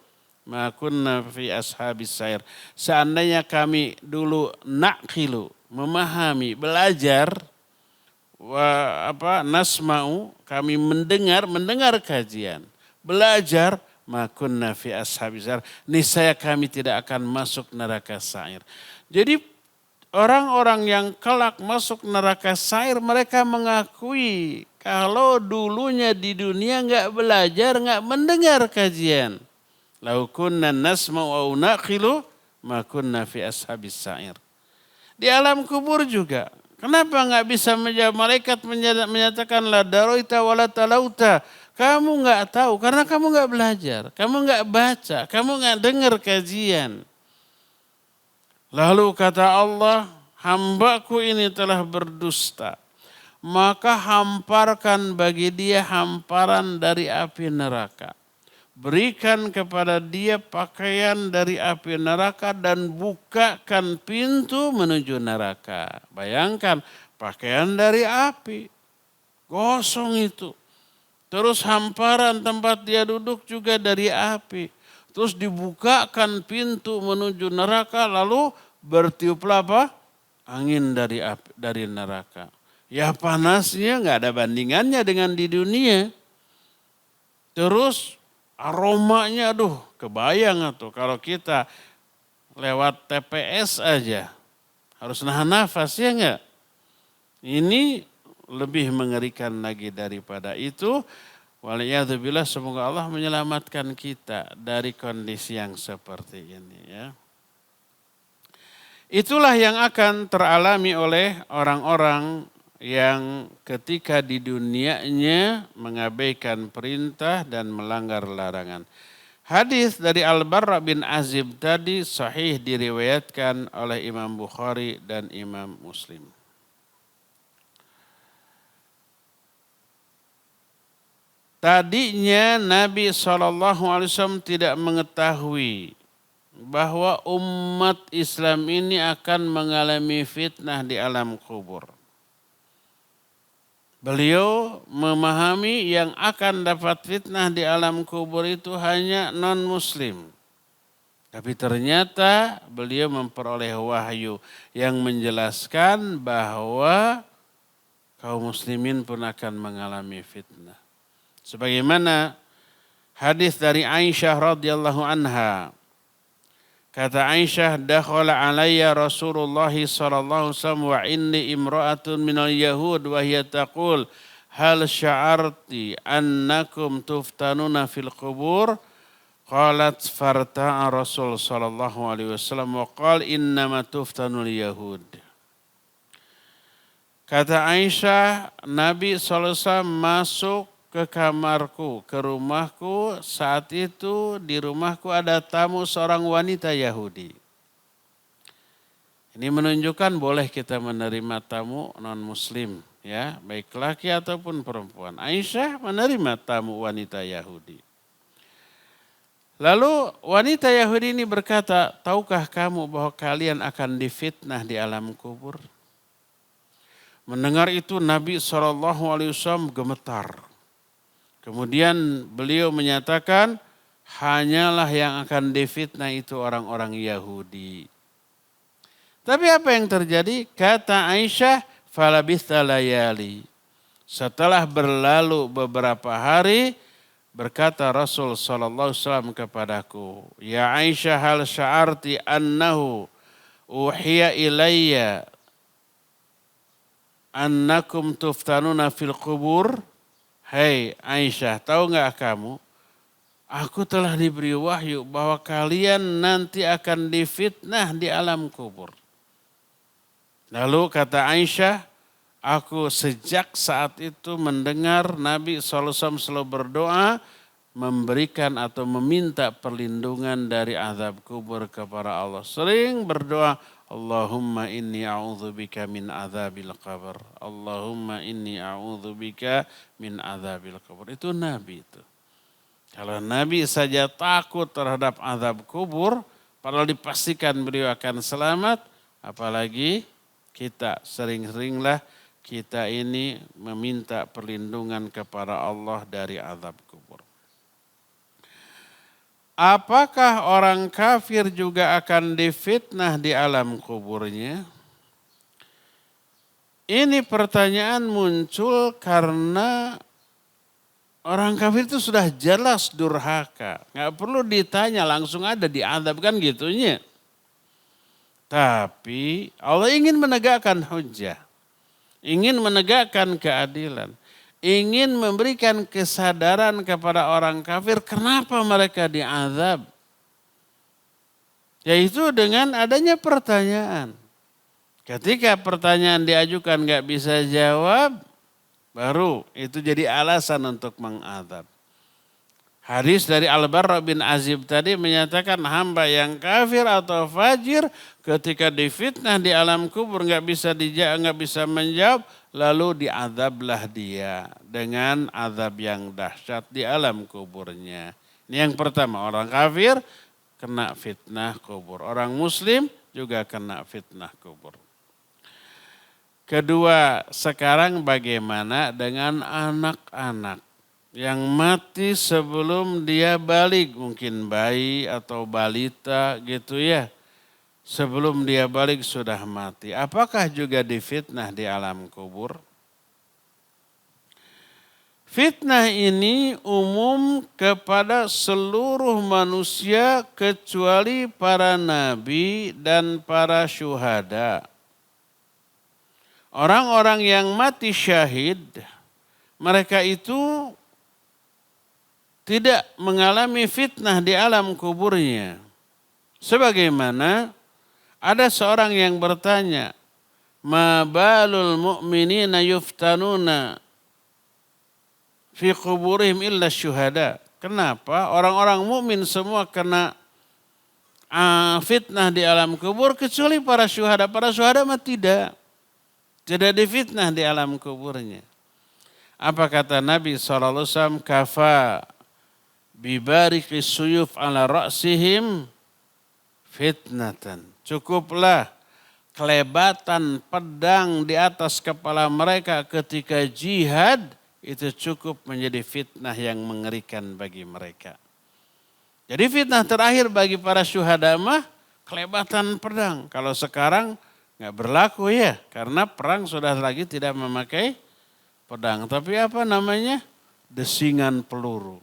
A: ma kunna fi ashabis sair. Seandainya kami dulu naqilu, memahami, belajar, nasma'u, kami mendengar kajian, belajar, ma kunna fi ashabis sair, niscaya kami tidak akan masuk neraka sair. Jadi orang-orang yang kelak masuk neraka sair, mereka mengakui kalau dulunya di dunia enggak belajar, enggak mendengar kajian. Lau kunna nasma'u aw naqilu ma kunna fi ashabis sair. Di alam kubur juga. Kenapa enggak bisa menjawab? Malaikat menyatakan la daraita wa la talauta. Kamu enggak tahu karena kamu enggak belajar, kamu enggak baca, kamu enggak dengar kajian. Lalu kata Allah, hambaku ini telah berdusta. maka hamparkan bagi dia hamparan dari api neraka. Berikan kepada dia pakaian dari api neraka dan bukakan pintu menuju neraka. Bayangkan pakaian dari api, gosong itu. Terus hamparan tempat dia duduk juga dari api. Terus dibukakan pintu menuju neraka, lalu bertiuplah apa? Angin dari neraka. Ya panasnya nggak ada bandingannya dengan di dunia. Terus aromanya aduh kebayang tuh kalau kita lewat TPS aja harus nahan nafas ya enggak. Ini lebih mengerikan lagi daripada itu. Waliyadzubillah, semoga Allah menyelamatkan kita dari kondisi yang seperti ini ya. Itulah yang akan teralami oleh orang-orang yang ketika di dunianya mengabaikan perintah dan melanggar larangan. Hadis dari Al-Barra bin Azib tadi sahih diriwayatkan oleh Imam Bukhari dan Imam Muslim. Tadinya Nabi SAW tidak mengetahui bahwa umat Islam ini akan mengalami fitnah di alam kubur. Beliau memahami yang akan dapat fitnah di alam kubur itu hanya non-muslim. Tapi ternyata beliau memperoleh wahyu yang menjelaskan bahwa kaum muslimin pun akan mengalami fitnah. Sebagaimana hadis dari Aisyah radhiyallahu anha. Kata Aisyah, dakhala alayya Rasulullah sallallahu alaihi wasallam wa inni imra'atun minal yahud wa hiya taqul hal sya'arti annakum tuftanuna fil qubur? Qalat farta'a Rasul sallallahu alaihi wasallam wa qala innama tuftanul yahud. Kata Aisyah, Nabi sallallahu alaihi wasallam masuk ke kamarku, ke rumahku. Saat itu di rumahku ada tamu seorang wanita Yahudi. Ini menunjukkan boleh kita menerima tamu non-muslim, ya, baik laki ataupun perempuan. Aisyah menerima tamu wanita Yahudi. Lalu wanita Yahudi ini berkata, tahukah kamu bahwa kalian akan difitnah di alam kubur? Mendengar itu Nabi SAW gemetar. Kemudian beliau menyatakan, hanyalah yang akan difitnah itu orang-orang Yahudi. Tapi apa yang terjadi? Kata Aisyah, falabitha layali. Setelah berlalu beberapa hari, berkata Rasul SAW kepadaku, ya Aisyah, hal sya'arti annahu uhiya ilayya annakum tuftanuna fil qubur? Hei Aisyah, tahu nggak kamu? Aku telah diberi wahyu bahwa kalian nanti akan difitnah di alam kubur. Lalu kata Aisyah, aku sejak saat itu mendengar Nabi SAW selalu berdoa memberikan atau meminta perlindungan dari azab kubur kepada Allah. Sering berdoa, Allahumma inni a'udzubika min azabil qabr. Allahumma inni a'udzubika min azabil qabr. Itu Nabi itu. Kalau Nabi saja takut terhadap azab kubur, padahal dipastikan beliau akan selamat, apalagi kita sering-seringlah kita ini meminta perlindungan kepada Allah dari azab kubur. Apakah orang kafir juga akan difitnah di alam kuburnya? Ini pertanyaan muncul karena orang kafir itu sudah jelas durhaka. Nggak perlu ditanya, langsung ada diazab kan gitunya. Tapi Allah ingin menegakkan hujjah. Ingin menegakkan keadilan. Ingin memberikan kesadaran kepada orang kafir kenapa mereka diazab. Yaitu dengan adanya pertanyaan. Ketika pertanyaan diajukan nggak bisa jawab, baru itu jadi alasan untuk mengazab. Hadis dari Al-Barra bin Azib tadi menyatakan hamba yang kafir atau fajir ketika difitnah di alam kubur nggak bisa menjawab, lalu diazablah dia dengan azab yang dahsyat di alam kuburnya. Ini yang pertama, orang kafir kena fitnah kubur, orang muslim juga kena fitnah kubur. Kedua, sekarang bagaimana dengan anak-anak yang mati sebelum dia balik, mungkin bayi atau balita gitu ya. Sebelum dia balik sudah mati. Apakah juga difitnah di alam kubur? Fitnah ini umum kepada seluruh manusia kecuali para nabi dan para syuhada. Orang-orang yang mati syahid, mereka itu tidak mengalami fitnah di alam kuburnya. Sebagaimana ada seorang yang bertanya, ma balul mu'minina yuftanuna fi kuburihim illa syuhada. Kenapa orang-orang mukmin semua kena fitnah di alam kubur kecuali para syuhada. Para syuhada mah tidak difitnah di alam kuburnya. Apa kata Nabi SAW? Kafa bibariki suyuf ala ra'sihim fitnatan. Cukuplah kelebatan pedang di atas kepala mereka ketika jihad, itu cukup menjadi fitnah yang mengerikan bagi mereka. Jadi fitnah terakhir bagi para syuhada mah kelebatan pedang. Kalau sekarang nggak berlaku ya, karena perang sudah lagi tidak memakai pedang. Tapi apa namanya? Desingan peluru.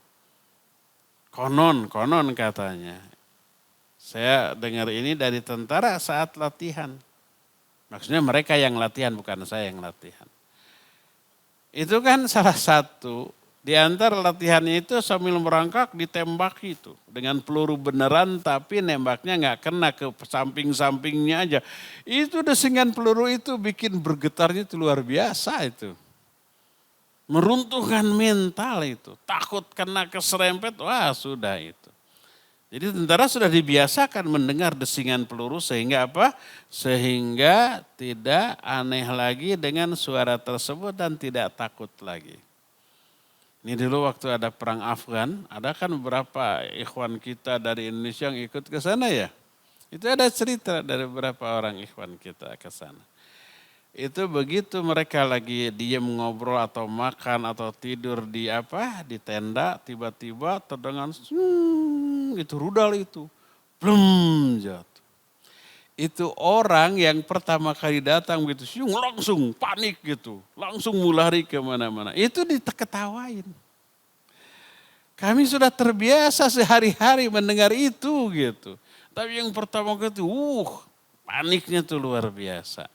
A: Konon katanya. Saya dengar ini dari tentara saat latihan. Maksudnya mereka yang latihan, bukan saya yang latihan. Itu kan salah satu di antara latihannya itu sambil merangkak ditembak itu. Dengan peluru beneran tapi nembaknya nggak kena ke samping-sampingnya aja. Itu desingan peluru itu bikin bergetarnya itu luar biasa itu. Meruntuhkan mental itu. Takut kena keserempet, wah sudah itu. Jadi tentara sudah dibiasakan mendengar desingan peluru sehingga apa? Sehingga tidak aneh lagi dengan suara tersebut dan tidak takut lagi. Ini dulu waktu ada perang Afgan, ada kan beberapa ikhwan kita dari Indonesia yang ikut ke sana ya. Itu ada cerita dari beberapa orang ikhwan kita ke sana. Itu begitu mereka lagi diem ngobrol atau makan atau tidur di tenda, tiba-tiba terdengar itu rudal itu blum jatuh. Itu orang yang pertama kali datang begitu langsung panik gitu, langsung lari kemana-mana. Itu diketawain. Kami sudah terbiasa sehari-hari mendengar itu gitu. Tapi yang pertama kali itu paniknya tuh luar biasa.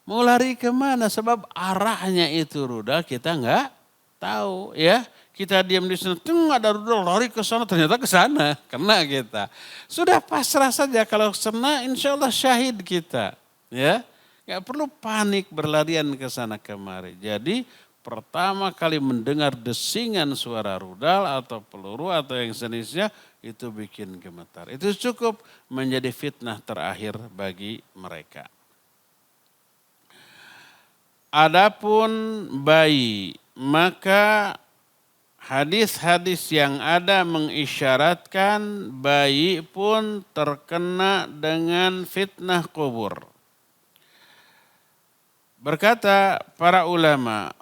A: Mau lari kemana? Sebab arahnya itu rudal kita nggak tahu ya. Kita diam di sana, ada rudal lari ke sana, ternyata ke sana, kena kita. Sudah pasrah saja kalau kena, insya Allah syahid kita. Ya, nggak perlu panik berlarian ke sana kemari. Jadi pertama kali mendengar desingan suara rudal atau peluru atau yang sejenisnya itu bikin gemetar. Itu cukup menjadi fitnah terakhir bagi mereka. Adapun bayi, maka hadis-hadis yang ada mengisyaratkan bayi pun terkena dengan fitnah kubur. Berkata para ulama,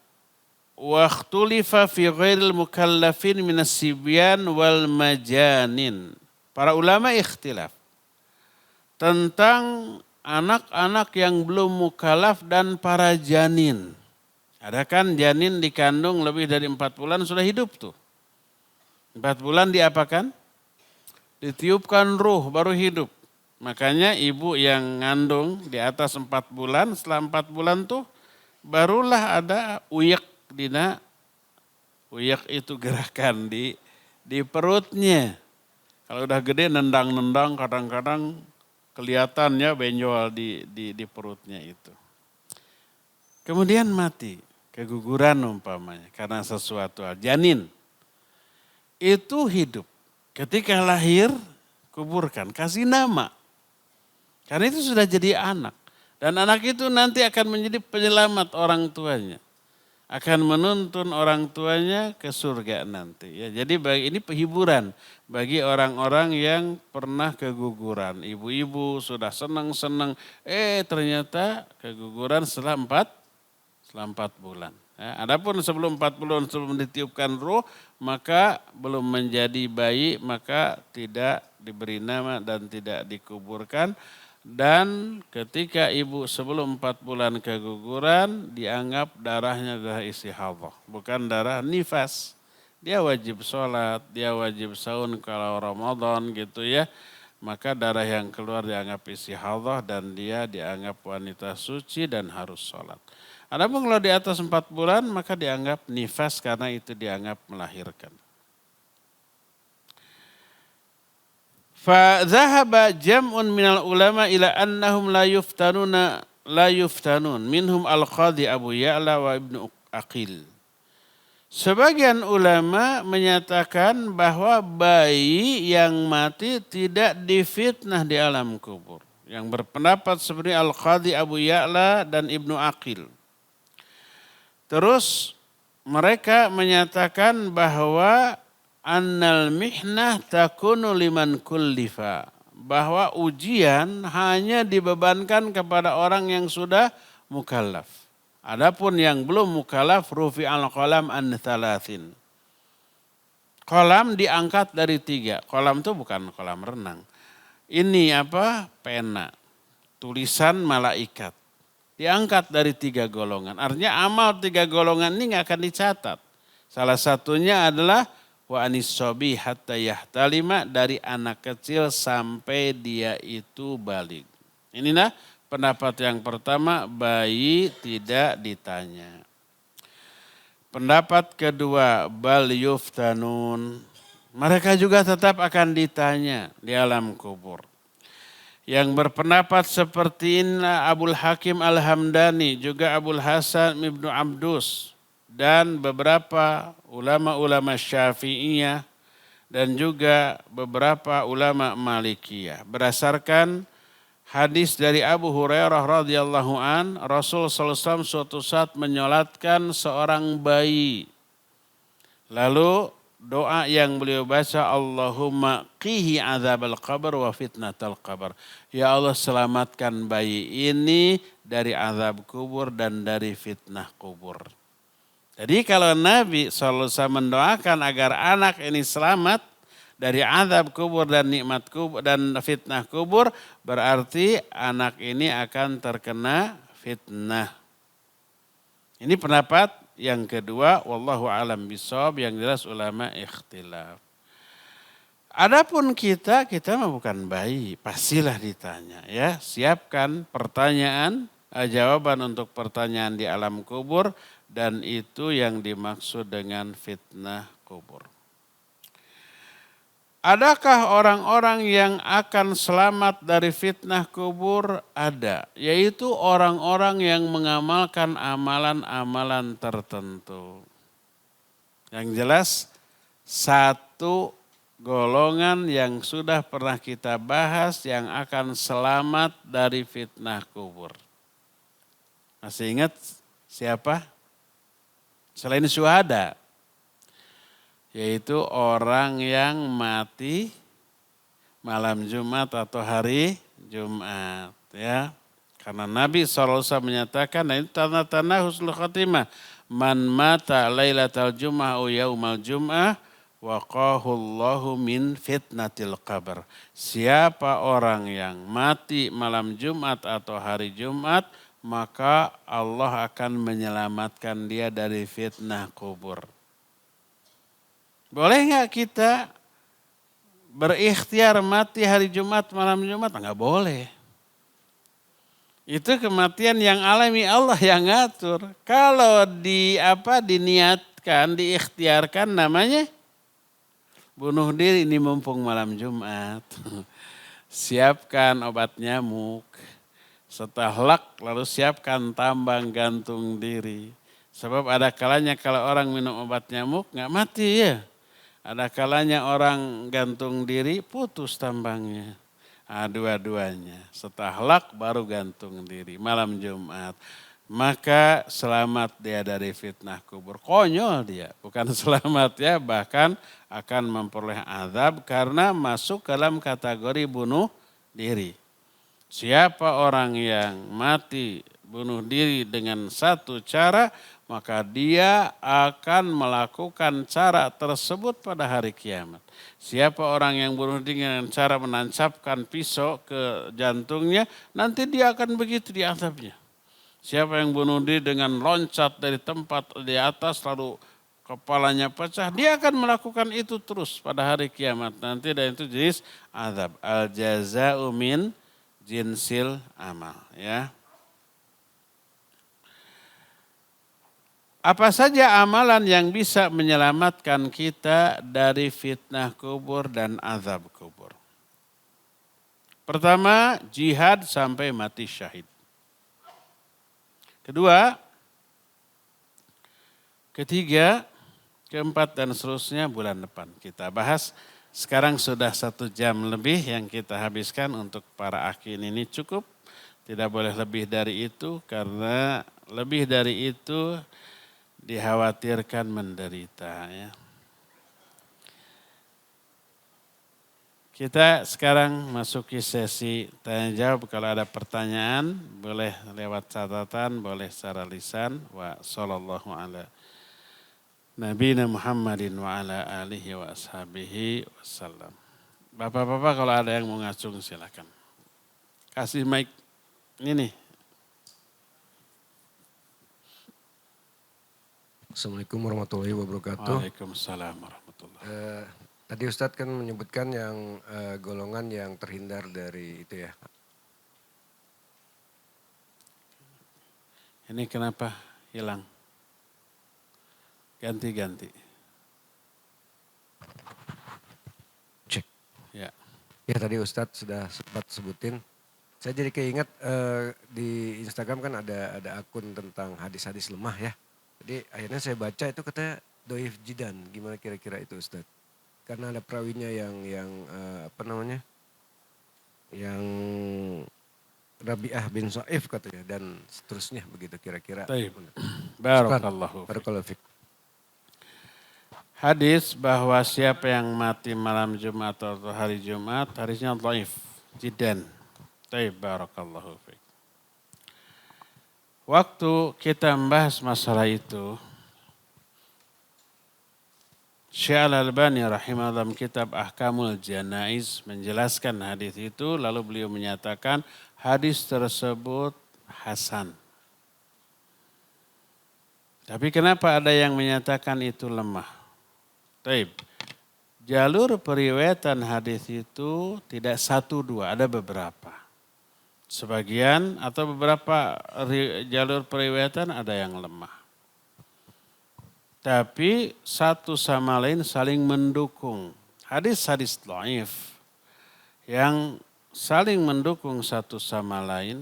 A: waqtulifa fi ghairil mukallafin minas sibyan wal majanin. Para ulama ikhtilaf tentang anak-anak yang belum mukallaf dan para janin. Ada kan janin dikandung lebih dari 4 bulan sudah hidup tuh. 4 bulan diapakan? Ditiupkan ruh baru hidup. Makanya ibu yang ngandung di atas 4 bulan, setelah 4 bulan tuh barulah ada uyak dina. Uyak itu gerakan di perutnya. Kalau udah gede nendang-nendang kadang-kadang kelihatannya benjol di perutnya itu. Kemudian mati, keguguran umpamanya karena sesuatu hal. Janin. itu hidup. Ketika lahir, kuburkan, kasih nama. Karena itu sudah jadi anak. Dan anak itu nanti akan menjadi penyelamat orang tuanya. Akan menuntun orang tuanya ke surga nanti. Ya, jadi ini hiburan bagi orang-orang yang pernah keguguran. Ibu-ibu sudah senang-senang, ternyata keguguran setelah 4 bulan. Ya, adapun sebelum 4 bulan sebelum ditiupkan ruh, maka belum menjadi bayi, maka tidak diberi nama dan tidak dikuburkan. Dan ketika ibu sebelum 4 bulan keguguran, dianggap darahnya darah istihadhah, bukan darah nifas. Dia wajib sholat, dia wajib saum kalau Ramadan gitu ya. Maka darah yang keluar dianggap istihadhah dan dia dianggap wanita suci dan harus sholat. Adapun kalau di atas 4 bulan maka dianggap nifas karena itu dianggap melahirkan. Fa dhahaba jam'un minal ulama ila annahum la yuftanun minhum al-Qadhi Abu Ya'la wa Ibnu Aqil. Sebagian ulama menyatakan bahwa bayi yang mati tidak difitnah di alam kubur. Yang berpendapat seperti Al-Qadhi Abu Ya'la dan Ibnu Aqil. Terus mereka menyatakan bahwa annal mihnah takunu liman kullifa. Bahwa ujian hanya dibebankan kepada orang yang sudah mukallaf. Adapun yang belum mukallaf rufi'al qalam an thalathin. Qalam diangkat dari 3. Qalam itu bukan kolam renang. Ini pena. Tulisan malaikat. Diangkat dari 3 golongan. Artinya amal 3 golongan ini nggak akan dicatat. Salah satunya adalah wa anissobi hatta yahtalima, dari anak kecil sampai dia itu balik. Inilah pendapat yang pertama, bayi tidak ditanya. Pendapat kedua, bal yuftanun. Mereka juga tetap akan ditanya di alam kubur. Yang berpendapat seperti ini Abul Hakim Al-Hamdani, juga Abul Hasan Ibnu Abdus, dan beberapa ulama-ulama Syafi'iyah, dan juga beberapa ulama Malikiyah. Berdasarkan hadis dari Abu Hurairah radhiyallahu an, Rasul sallallahu alaihi wasallam suatu saat menyolatkan seorang bayi. Lalu doa yang beliau baca, Allahumma qihi azabal qabr wa fitnatal qabr. Ya Allah, selamatkan bayi ini dari azab kubur dan dari fitnah kubur. Jadi kalau Nabi SAW mendoakan agar anak ini selamat dari azab kubur dan nikmat kubur dan fitnah kubur, berarti anak ini akan terkena fitnah. Ini pendapat yang kedua, wallahu alam bishawab, yang jelas ulama ikhtilaf. Adapun kita mah bukan bayi, pastilah ditanya ya. Siapkan pertanyaan, jawaban untuk pertanyaan di alam kubur, dan itu yang dimaksud dengan fitnah kubur. Adakah orang-orang yang akan selamat dari fitnah kubur? Ada, yaitu orang-orang yang mengamalkan amalan-amalan tertentu. Yang jelas, satu golongan yang sudah pernah kita bahas yang akan selamat dari fitnah kubur. Masih ingat siapa? Selain syuhada. Yaitu orang yang mati malam Jumat atau hari Jumat. Ya. Karena Nabi SAW menyatakan, nah itu tanda-tanda husnul khatimah. Man mata lailatal jum'ah au yaumal jum'ah waqahullahu min fitnatil qabr. Siapa orang yang mati malam Jumat atau hari Jumat, maka Allah akan menyelamatkan dia dari fitnah kubur. Boleh nggak kita berikhtiar mati hari Jumat, malam Jumat? Nggak boleh. Itu kematian yang alami, Allah yang ngatur. Kalau diniatkan, diikhtiarkan, namanya bunuh diri. Ini mumpung malam Jumat. Siapkan obat nyamuk. Setelah lalu siapkan tambang gantung diri. Sebab ada kalanya kalau orang minum obat nyamuk nggak mati ya. Ada kalanya orang gantung diri, putus tambangnya. Dua-duanya. Setelah lak baru gantung diri, malam Jumat. Maka selamat dia dari fitnah kubur. Konyol dia, bukan selamat ya, bahkan akan memperoleh azab karena masuk dalam kategori bunuh diri. Siapa orang yang mati bunuh diri dengan satu cara, maka dia akan melakukan cara tersebut pada hari kiamat. Siapa orang yang bunuh diri dengan cara menancapkan pisau ke jantungnya, nanti dia akan begitu diazabnya. Siapa yang bunuh diri dengan loncat dari tempat di atas lalu kepalanya pecah, dia akan melakukan itu terus pada hari kiamat nanti, dan itu jenis azab. Al jaza'u min jinsil amal, ya. Apa saja amalan yang bisa menyelamatkan kita dari fitnah kubur dan azab kubur? Pertama, jihad sampai mati syahid. Kedua, ketiga, keempat dan seterusnya bulan depan kita bahas. Sekarang sudah 1 jam lebih yang kita habiskan untuk para akin ini cukup. Tidak boleh lebih dari itu karena lebih dari itu dikhawatirkan menderita, ya. Kita sekarang masuki sesi tanya jawab. Kalau ada pertanyaan boleh lewat catatan, boleh secara lisan. Wa sallallahu ala nabiyina Muhammadin wa ala alihi wa ashabihi wasallam. Bapak-bapak kalau ada yang mau ngacung silakan. Kasih mic ini.
B: Assalamualaikum warahmatullahi wabarakatuh.
A: Waalaikumsalam warahmatullahi wabarakatuh.
B: Tadi Ustadz kan menyebutkan yang golongan yang terhindar dari itu ya.
A: Ini kenapa hilang? Ganti-ganti.
B: Cek.
A: Ya.
B: Ya tadi Ustadz sudah sempat sebutin. Saya jadi keinget di Instagram kan ada akun tentang hadis-hadis lemah ya. Jadi akhirnya saya baca itu katanya doif jidan. Gimana kira-kira itu Ustadz? Karena ada perawinya yang apa namanya? Yang Rabi'ah bin Sa'if katanya dan seterusnya begitu kira-kira.
A: Baik. Barakallahu.
B: Barakallahu fiik.
A: Hadis bahwa siapa yang mati malam Jumat atau hari Jumat, hadisnya dhaif jiddan. Baik, barakallahu fiik. Waktu kita membahas masalah itu, Syekh Al-Albani rahimahullah dalam kitab Ahkamul Janaiz menjelaskan hadis itu, lalu beliau menyatakan hadis tersebut hasan. Tapi kenapa ada yang menyatakan itu lemah? Taib. Jalur periwayatan hadis itu tidak 1-2, ada beberapa. Sebagian atau beberapa jalur periwayatan ada yang lemah. Tapi satu sama lain saling mendukung. Hadis-hadis dhaif yang saling mendukung satu sama lain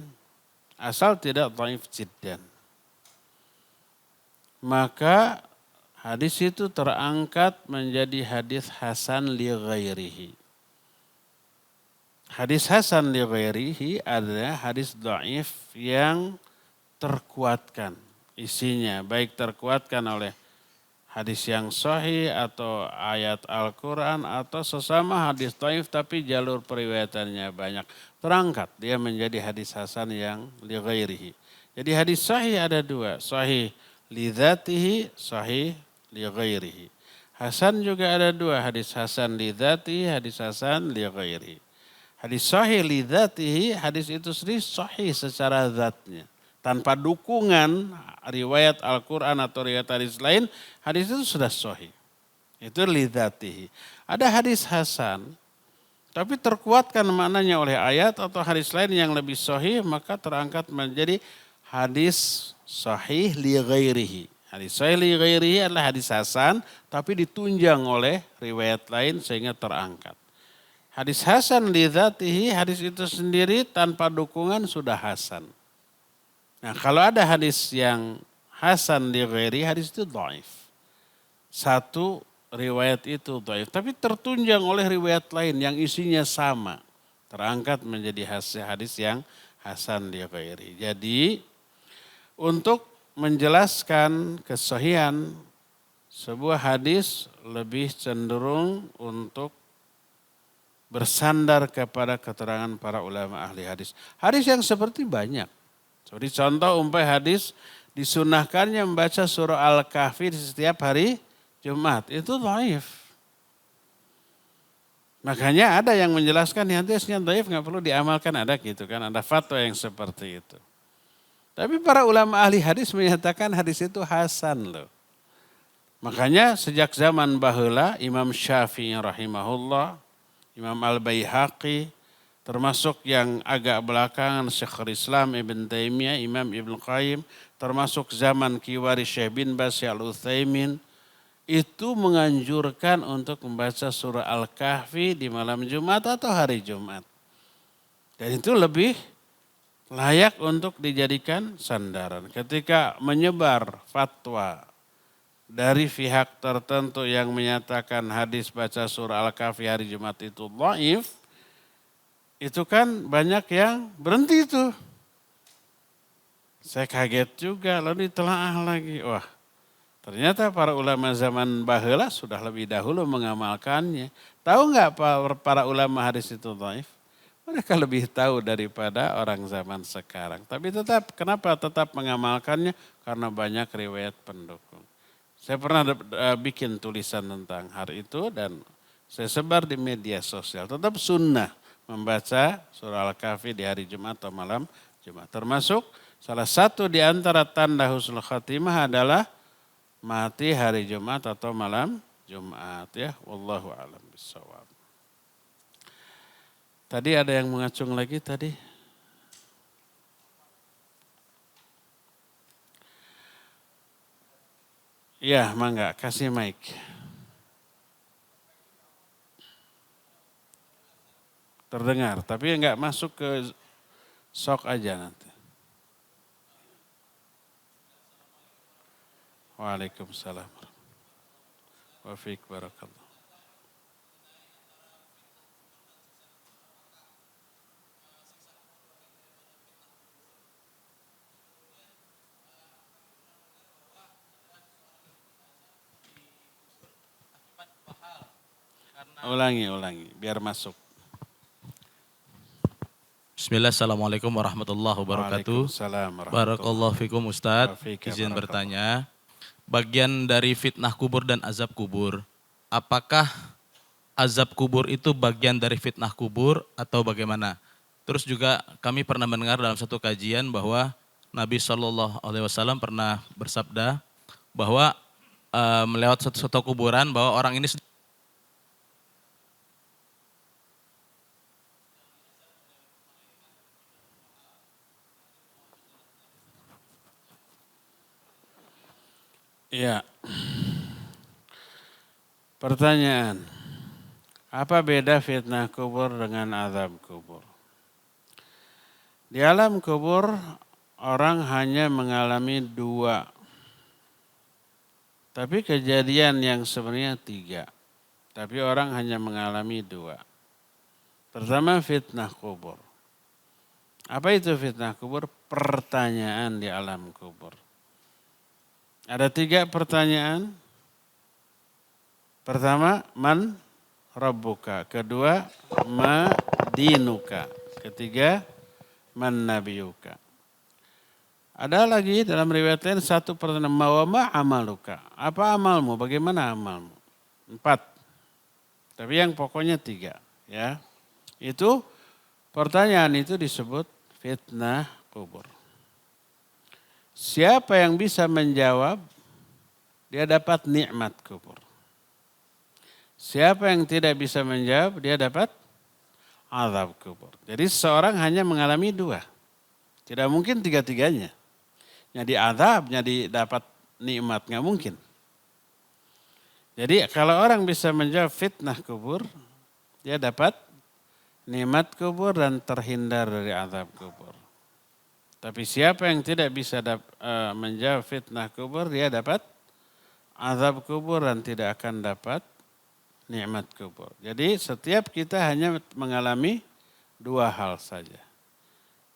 A: asal tidak dhaif jiddan. Maka hadis itu terangkat menjadi hadis hasan li ghairihi. Hadis hasan li ghairihi adalah hadis dhaif yang terkuatkan isinya, baik terkuatkan oleh hadis yang sahih atau ayat Al-Quran atau sesama hadis dhaif tapi jalur periwayatannya banyak. Terangkat dia menjadi hadis hasan yang li ghairihi. Jadi hadis sahih ada 2, sahih li dzatihi, sahih li ghairihi. Hasan juga ada 2, hadis hasan li dzatihi, hadis hasan li ghairihi. Hadis sahih li dzatihi, hadis itu sendiri sahih secara zatnya. Tanpa dukungan riwayat Al-Quran atau riwayat hadis lain, hadis itu sudah sahih. Itu li dzatihi. Ada hadis hasan, tapi terkuatkan maknanya oleh ayat atau hadis lain yang lebih sahih, maka terangkat menjadi hadis sahih li ghairihi. Hadis sahih li ghairihi adalah hadis hasan, tapi ditunjang oleh riwayat lain sehingga terangkat. Hadis hasan li dzatihi, hadis itu sendiri tanpa dukungan sudah hasan. Nah kalau ada hadis yang hasan li ghairi, hadis itu dhaif. Satu riwayat itu dhaif, tapi tertunjang oleh riwayat lain yang isinya sama. Terangkat menjadi hadis yang hasan li ghairi. Jadi untuk menjelaskan kesahihan sebuah hadis lebih cenderung untuk bersandar kepada keterangan para ulama ahli hadis. Hadis yang seperti banyak. Seperti contoh hadis disunahkannya membaca surah Al-Kahfi di setiap hari Jumat. Itu dhaif. Makanya ada yang menjelaskan hadisnya dhaif nggak perlu diamalkan, ada gitu kan. Ada fatwa yang seperti itu. Tapi para ulama ahli hadis menyatakan hadis itu hasan loh. Makanya sejak zaman baheula Imam Syafi'i rahimahullah, Imam Al-Baihaqi, termasuk yang agak belakangan Syekhul Islam Ibn Taimiyah, Imam Ibn Qayyim, termasuk zaman kiwari Syekh bin Baz Al-Utsaimin, itu menganjurkan untuk membaca surah Al-Kahfi di malam Jumat atau hari Jumat. Dan itu lebih layak untuk dijadikan sandaran. Ketika menyebar fatwa dari pihak tertentu yang menyatakan hadis baca surah Al-Kahfi hari Jumat itu dhaif, itu kan banyak yang berhenti itu. Saya kaget juga, lalu ditelaah lagi. Wah, ternyata para ulama zaman baheula sudah lebih dahulu mengamalkannya. Tahu nggak para ulama hadis itu dhaif? Mereka lebih tahu daripada orang zaman sekarang. Tapi kenapa tetap mengamalkannya? Karena banyak riwayat pendukung. Saya pernah bikin tulisan tentang hal itu dan saya sebar di media sosial. Tetap sunnah membaca surah Al-Kahfi di hari Jumat atau malam Jumat. Termasuk salah satu di antara tanda husnul khatimah adalah mati hari Jumat atau malam Jumat ya. Wallahu a'lam bishawab. Tadi ada yang mengacung lagi tadi. Ya, mangga kasih mic. Terdengar, tapi enggak masuk ke sok aja nanti. Waalaikumsalam. Wa fiik barakallah. Ulangi, biar masuk.
C: Bismillah, assalamualaikum warahmatullahi wabarakatuh.
A: Waalaikumsalam
C: Barakallahu fikum Ustadz.
A: Waalaikumsalam.
C: Izin bertanya, bagian dari fitnah kubur dan azab kubur, apakah azab kubur itu bagian dari fitnah kubur atau bagaimana? Terus juga kami pernah mendengar dalam satu kajian bahwa Nabi SAW pernah bersabda bahwa melewat suatu kuburan bahwa orang ini
A: Ya. Pertanyaan, apa beda fitnah kubur dengan azab kubur? Di alam kubur orang hanya mengalami 2. Tapi kejadian yang sebenarnya 3. Tapi orang hanya mengalami 2. Pertama fitnah kubur. Apa itu fitnah kubur? Pertanyaan di alam kubur. Ada 3 pertanyaan. Pertama, man rabbuka. Kedua, ma dinuka. Ketiga, man nabiyuka. Ada lagi dalam riwayat lain 1 pertanyaan, ma amaluka. Apa amalmu? Bagaimana amalmu? 4. Tapi yang pokoknya 3. Ya. Itu pertanyaan itu disebut fitnah kubur. Siapa yang bisa menjawab, dia dapat nikmat kubur. Siapa yang tidak bisa menjawab, dia dapat azab kubur. Jadi seorang hanya mengalami 2. Tidak mungkin 3-tiganya. Jadi azab, jadi dapat nikmat, nggak mungkin. Jadi kalau orang bisa menjawab fitnah kubur, dia dapat nikmat kubur dan terhindar dari azab kubur. Tapi siapa yang tidak bisa menjawab fitnah kubur, dia dapat azab kubur dan tidak akan dapat nikmat kubur. Jadi setiap kita hanya mengalami dua hal saja.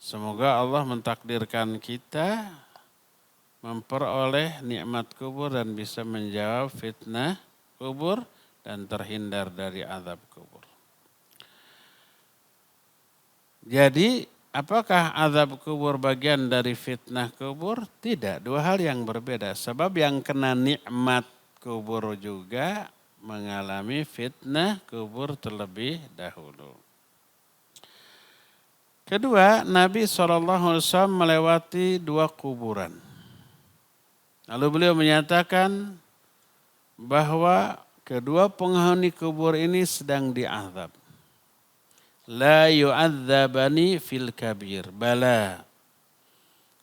A: Semoga Allah mentakdirkan kita memperoleh nikmat kubur dan bisa menjawab fitnah kubur dan terhindar dari azab kubur. Jadi apakah azab kubur bagian dari fitnah kubur? Tidak, dua hal yang berbeda. Sebab yang kena nikmat kubur juga mengalami fitnah kubur terlebih dahulu. Kedua, Nabi SAW melewati dua kuburan. Lalu beliau menyatakan bahwa kedua penghuni kubur ini sedang diazab. La yu'adzabani fil kabir. Bala.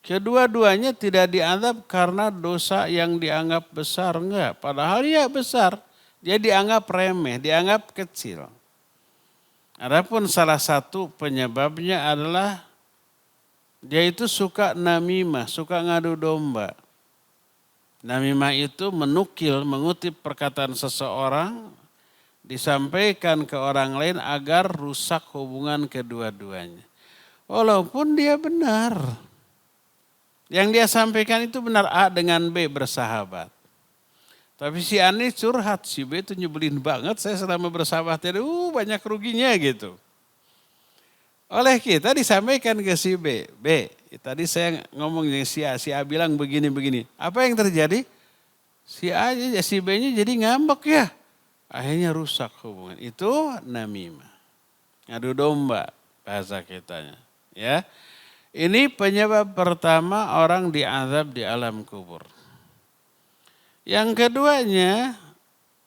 A: Kedua-duanya tidak diazab karena dosa yang dianggap besar. Enggak, padahal ya besar. Dia dianggap remeh, dianggap kecil. Adapun salah satu penyebabnya adalah dia itu suka namimah, suka ngadu domba. Namimah itu menukil, mengutip perkataan seseorang, disampaikan ke orang lain agar rusak hubungan kedua-duanya. Walaupun dia benar. Yang dia sampaikan itu benar, A dengan B bersahabat. Tapi si A ini curhat, si B itu nyebelin banget, saya selama bersahabat tadi banyak ruginya gitu. Oleh kita disampaikan ke si B, B tadi saya ngomong dengan si A bilang begini-begini. Apa yang terjadi? Si B-nya jadi ngambek ya. Akhirnya rusak hubungan. Itu namimah. Ngadu domba bahasa kitanya. Ya. Ini penyebab pertama orang diazab di alam kubur. Yang keduanya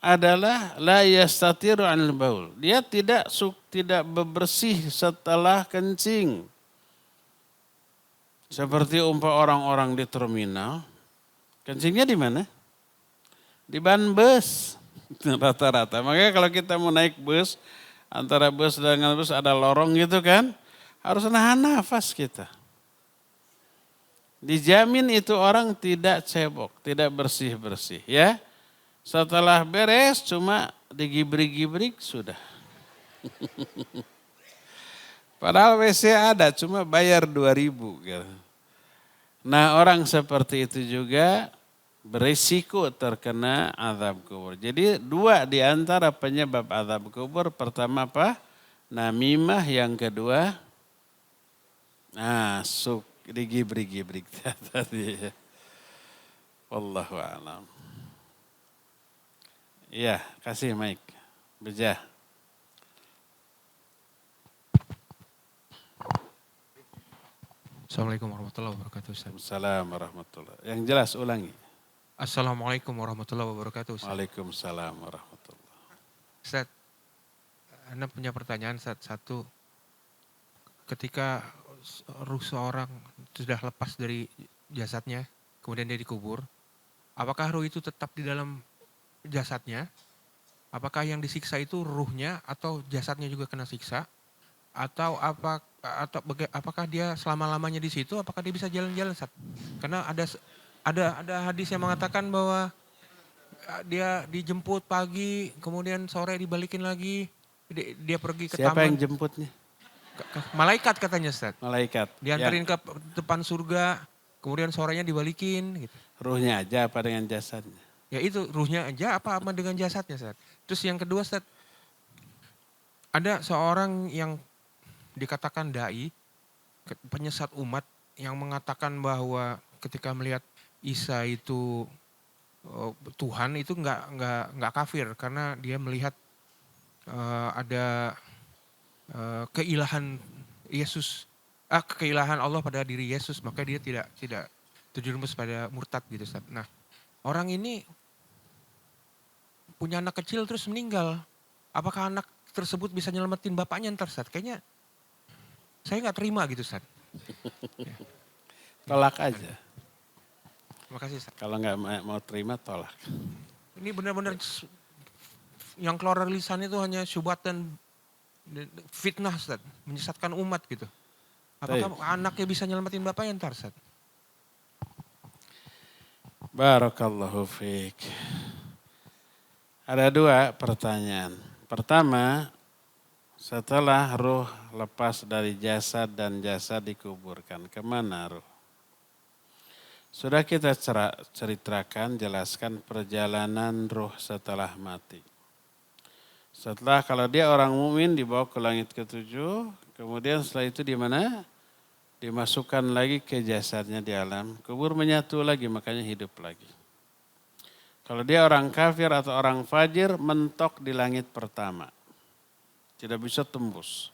A: adalah la yastatiru 'anil baul. Dia tidak bebersih setelah kencing. Seperti orang-orang di terminal. Kencingnya di mana? Di ban bus. Rata-rata. Makanya kalau kita mau naik bus, antara bus dengan bus ada lorong gitu kan, harus nahan nafas kita. Dijamin itu orang tidak cebok, tidak bersih-bersih ya. Setelah beres cuma digibrik-gibrik sudah. Padahal WC ada, cuma bayar 2.000 gitu. Nah orang seperti itu juga berisiko terkena azab kubur. Jadi dua di antara penyebab azab kubur. Pertama apa? Namimah. Yang kedua, digibrik-gibrik tadi. Wallahu a'lam. Iya, kasih mic. Bejah.
D: Assalamualaikum warahmatullahi wabarakatuh.
A: Assalamualaikum warahmatullahi wabarakatuh. Yang jelas ulangi.
D: Assalamualaikum warahmatullahi wabarakatuh.
A: Waalaikumsalam warahmatullahi wabarakatuh.
D: Ustaz, Anda punya pertanyaan satu. Ketika ruh seorang sudah lepas dari jasadnya, kemudian dia dikubur, apakah ruh itu tetap di dalam jasadnya? Apakah yang disiksa itu ruhnya atau jasadnya juga kena siksa? Atau apakah dia selama-lamanya di situ? Apakah dia bisa jalan-jalan, Ustaz? Karena ada hadis yang mengatakan bahwa dia dijemput pagi, kemudian sore dibalikin lagi, dia pergi ke
A: Siapa
D: taman.
A: yang jemputnya?
D: Malaikat katanya, Ustaz.
A: Malaikat.
D: Diantarin ke depan surga, kemudian sorenya dibalikin. Gitu.
A: Ruhnya aja apa dengan jasadnya?
D: Ya itu ruhnya aja apa dengan jasadnya, Ustaz. Terus yang kedua, Ustaz, ada seorang yang dikatakan dai, penyesat umat, yang mengatakan bahwa ketika melihat Isa itu Tuhan itu nggak kafir karena dia melihat ada keilahan Yesus, keilahan Allah pada diri Yesus, maka dia tidak terjerumus pada murtad gitu, Ustaz. Nah, orang ini punya anak kecil terus meninggal. Apakah anak tersebut bisa nyelamatin bapaknya ntar, Ustaz? Kayaknya saya nggak terima gitu, Ustaz. Ya.
A: Tolak aja.
D: Terima kasih, Ustaz.
A: Kalau nggak mau terima, tolak.
D: Ini benar-benar yang keluar dari lisan itu hanya syubhat dan fitnah, Ustaz. Menyesatkan umat gitu. Apakah anaknya bisa nyelamatin bapaknya ntar, Ustaz?
A: Barakallahu fiik. Ada dua pertanyaan. Pertama, setelah ruh lepas dari jasad dan jasad dikuburkan, kemana ruh? Sudah kita ceritakan, jelaskan perjalanan ruh setelah mati. Setelah kalau dia orang mukmin dibawa ke langit ketujuh, kemudian setelah itu di mana? Dimasukkan lagi ke jasadnya di alam kubur, menyatu lagi, makanya hidup lagi. Kalau dia orang kafir atau orang fajir, mentok di langit pertama. Tidak bisa tembus.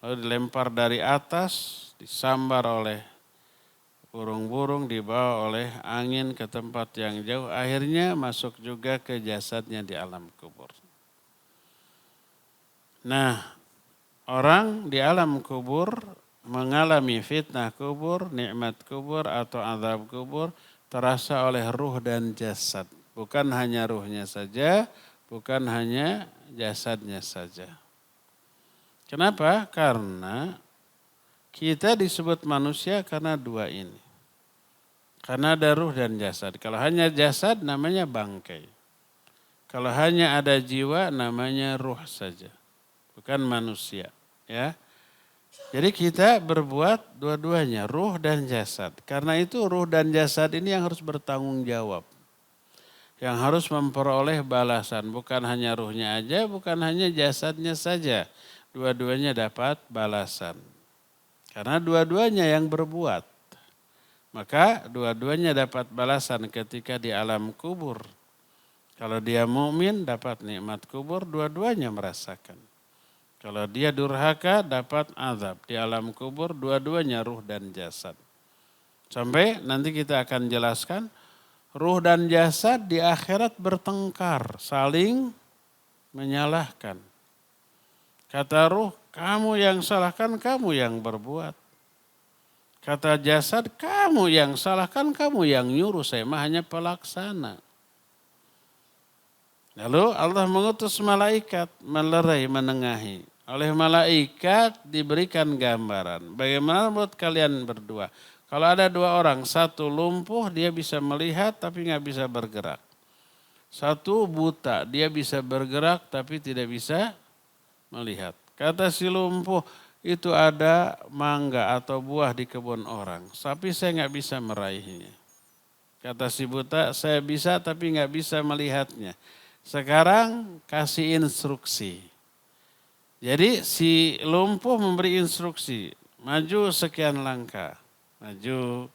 A: Lalu dilempar dari atas, disambar oleh burung-burung, dibawa oleh angin ke tempat yang jauh. Akhirnya masuk juga ke jasadnya di alam kubur. Nah, orang di alam kubur mengalami fitnah kubur, nikmat kubur atau azab kubur terasa oleh ruh dan jasad. Bukan hanya ruhnya saja, bukan hanya jasadnya saja. Kenapa? Karena kita disebut manusia karena dua ini. Karena ada ruh dan jasad. Kalau hanya jasad namanya bangkai. Kalau hanya ada jiwa namanya ruh saja. Bukan manusia. Ya. Jadi kita berbuat dua-duanya, ruh dan jasad. Karena itu ruh dan jasad ini yang harus bertanggung jawab. Yang harus memperoleh balasan. Bukan hanya ruhnya aja, bukan hanya jasadnya saja. Dua-duanya dapat balasan. Karena dua-duanya yang berbuat. Maka dua-duanya dapat balasan ketika di alam kubur. Kalau dia mukmin dapat nikmat kubur, dua-duanya merasakan. Kalau dia durhaka dapat azab. Di alam kubur dua-duanya ruh dan jasad. Sampai nanti kita akan jelaskan. Ruh dan jasad di akhirat bertengkar, saling menyalahkan. Kata ruh, kamu yang salahkan, kamu yang berbuat. Kata jasad, kamu yang salahkan, kamu yang nyuruh, saya mah hanya pelaksana. Lalu Allah mengutus malaikat melerai, menengahi. Oleh malaikat diberikan gambaran. Bagaimana menurut kalian berdua? Kalau ada dua orang, satu lumpuh dia bisa melihat tapi nggak bisa bergerak. Satu buta, dia bisa bergerak tapi tidak bisa melihat. Kata si lumpuh, itu ada mangga atau buah di kebun orang, tapi saya nggak bisa meraihnya. Kata si buta, saya bisa tapi nggak bisa melihatnya. Sekarang kasih instruksi. Jadi si lumpuh memberi instruksi, maju sekian langkah. Maju,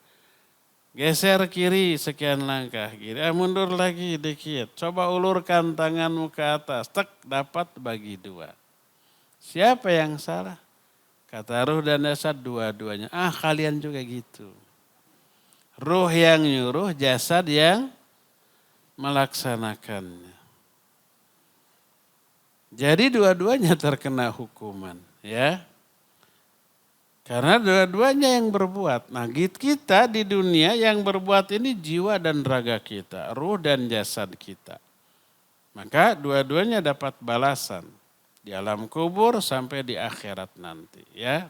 A: geser kiri sekian langkah, kiri, mundur lagi dikit. Coba ulurkan tanganmu ke atas, tek, dapat bagi dua. Siapa yang salah? Kata ruh dan jasad dua-duanya. Kalian juga gitu. Ruh yang nyuruh, jasad yang melaksanakannya. Jadi dua-duanya terkena hukuman, ya. Karena dua-duanya yang berbuat. Nah kita di dunia yang berbuat ini jiwa dan raga kita. Ruh dan jasad kita. Maka dua-duanya dapat balasan. Di alam kubur sampai di akhirat nanti. Ya.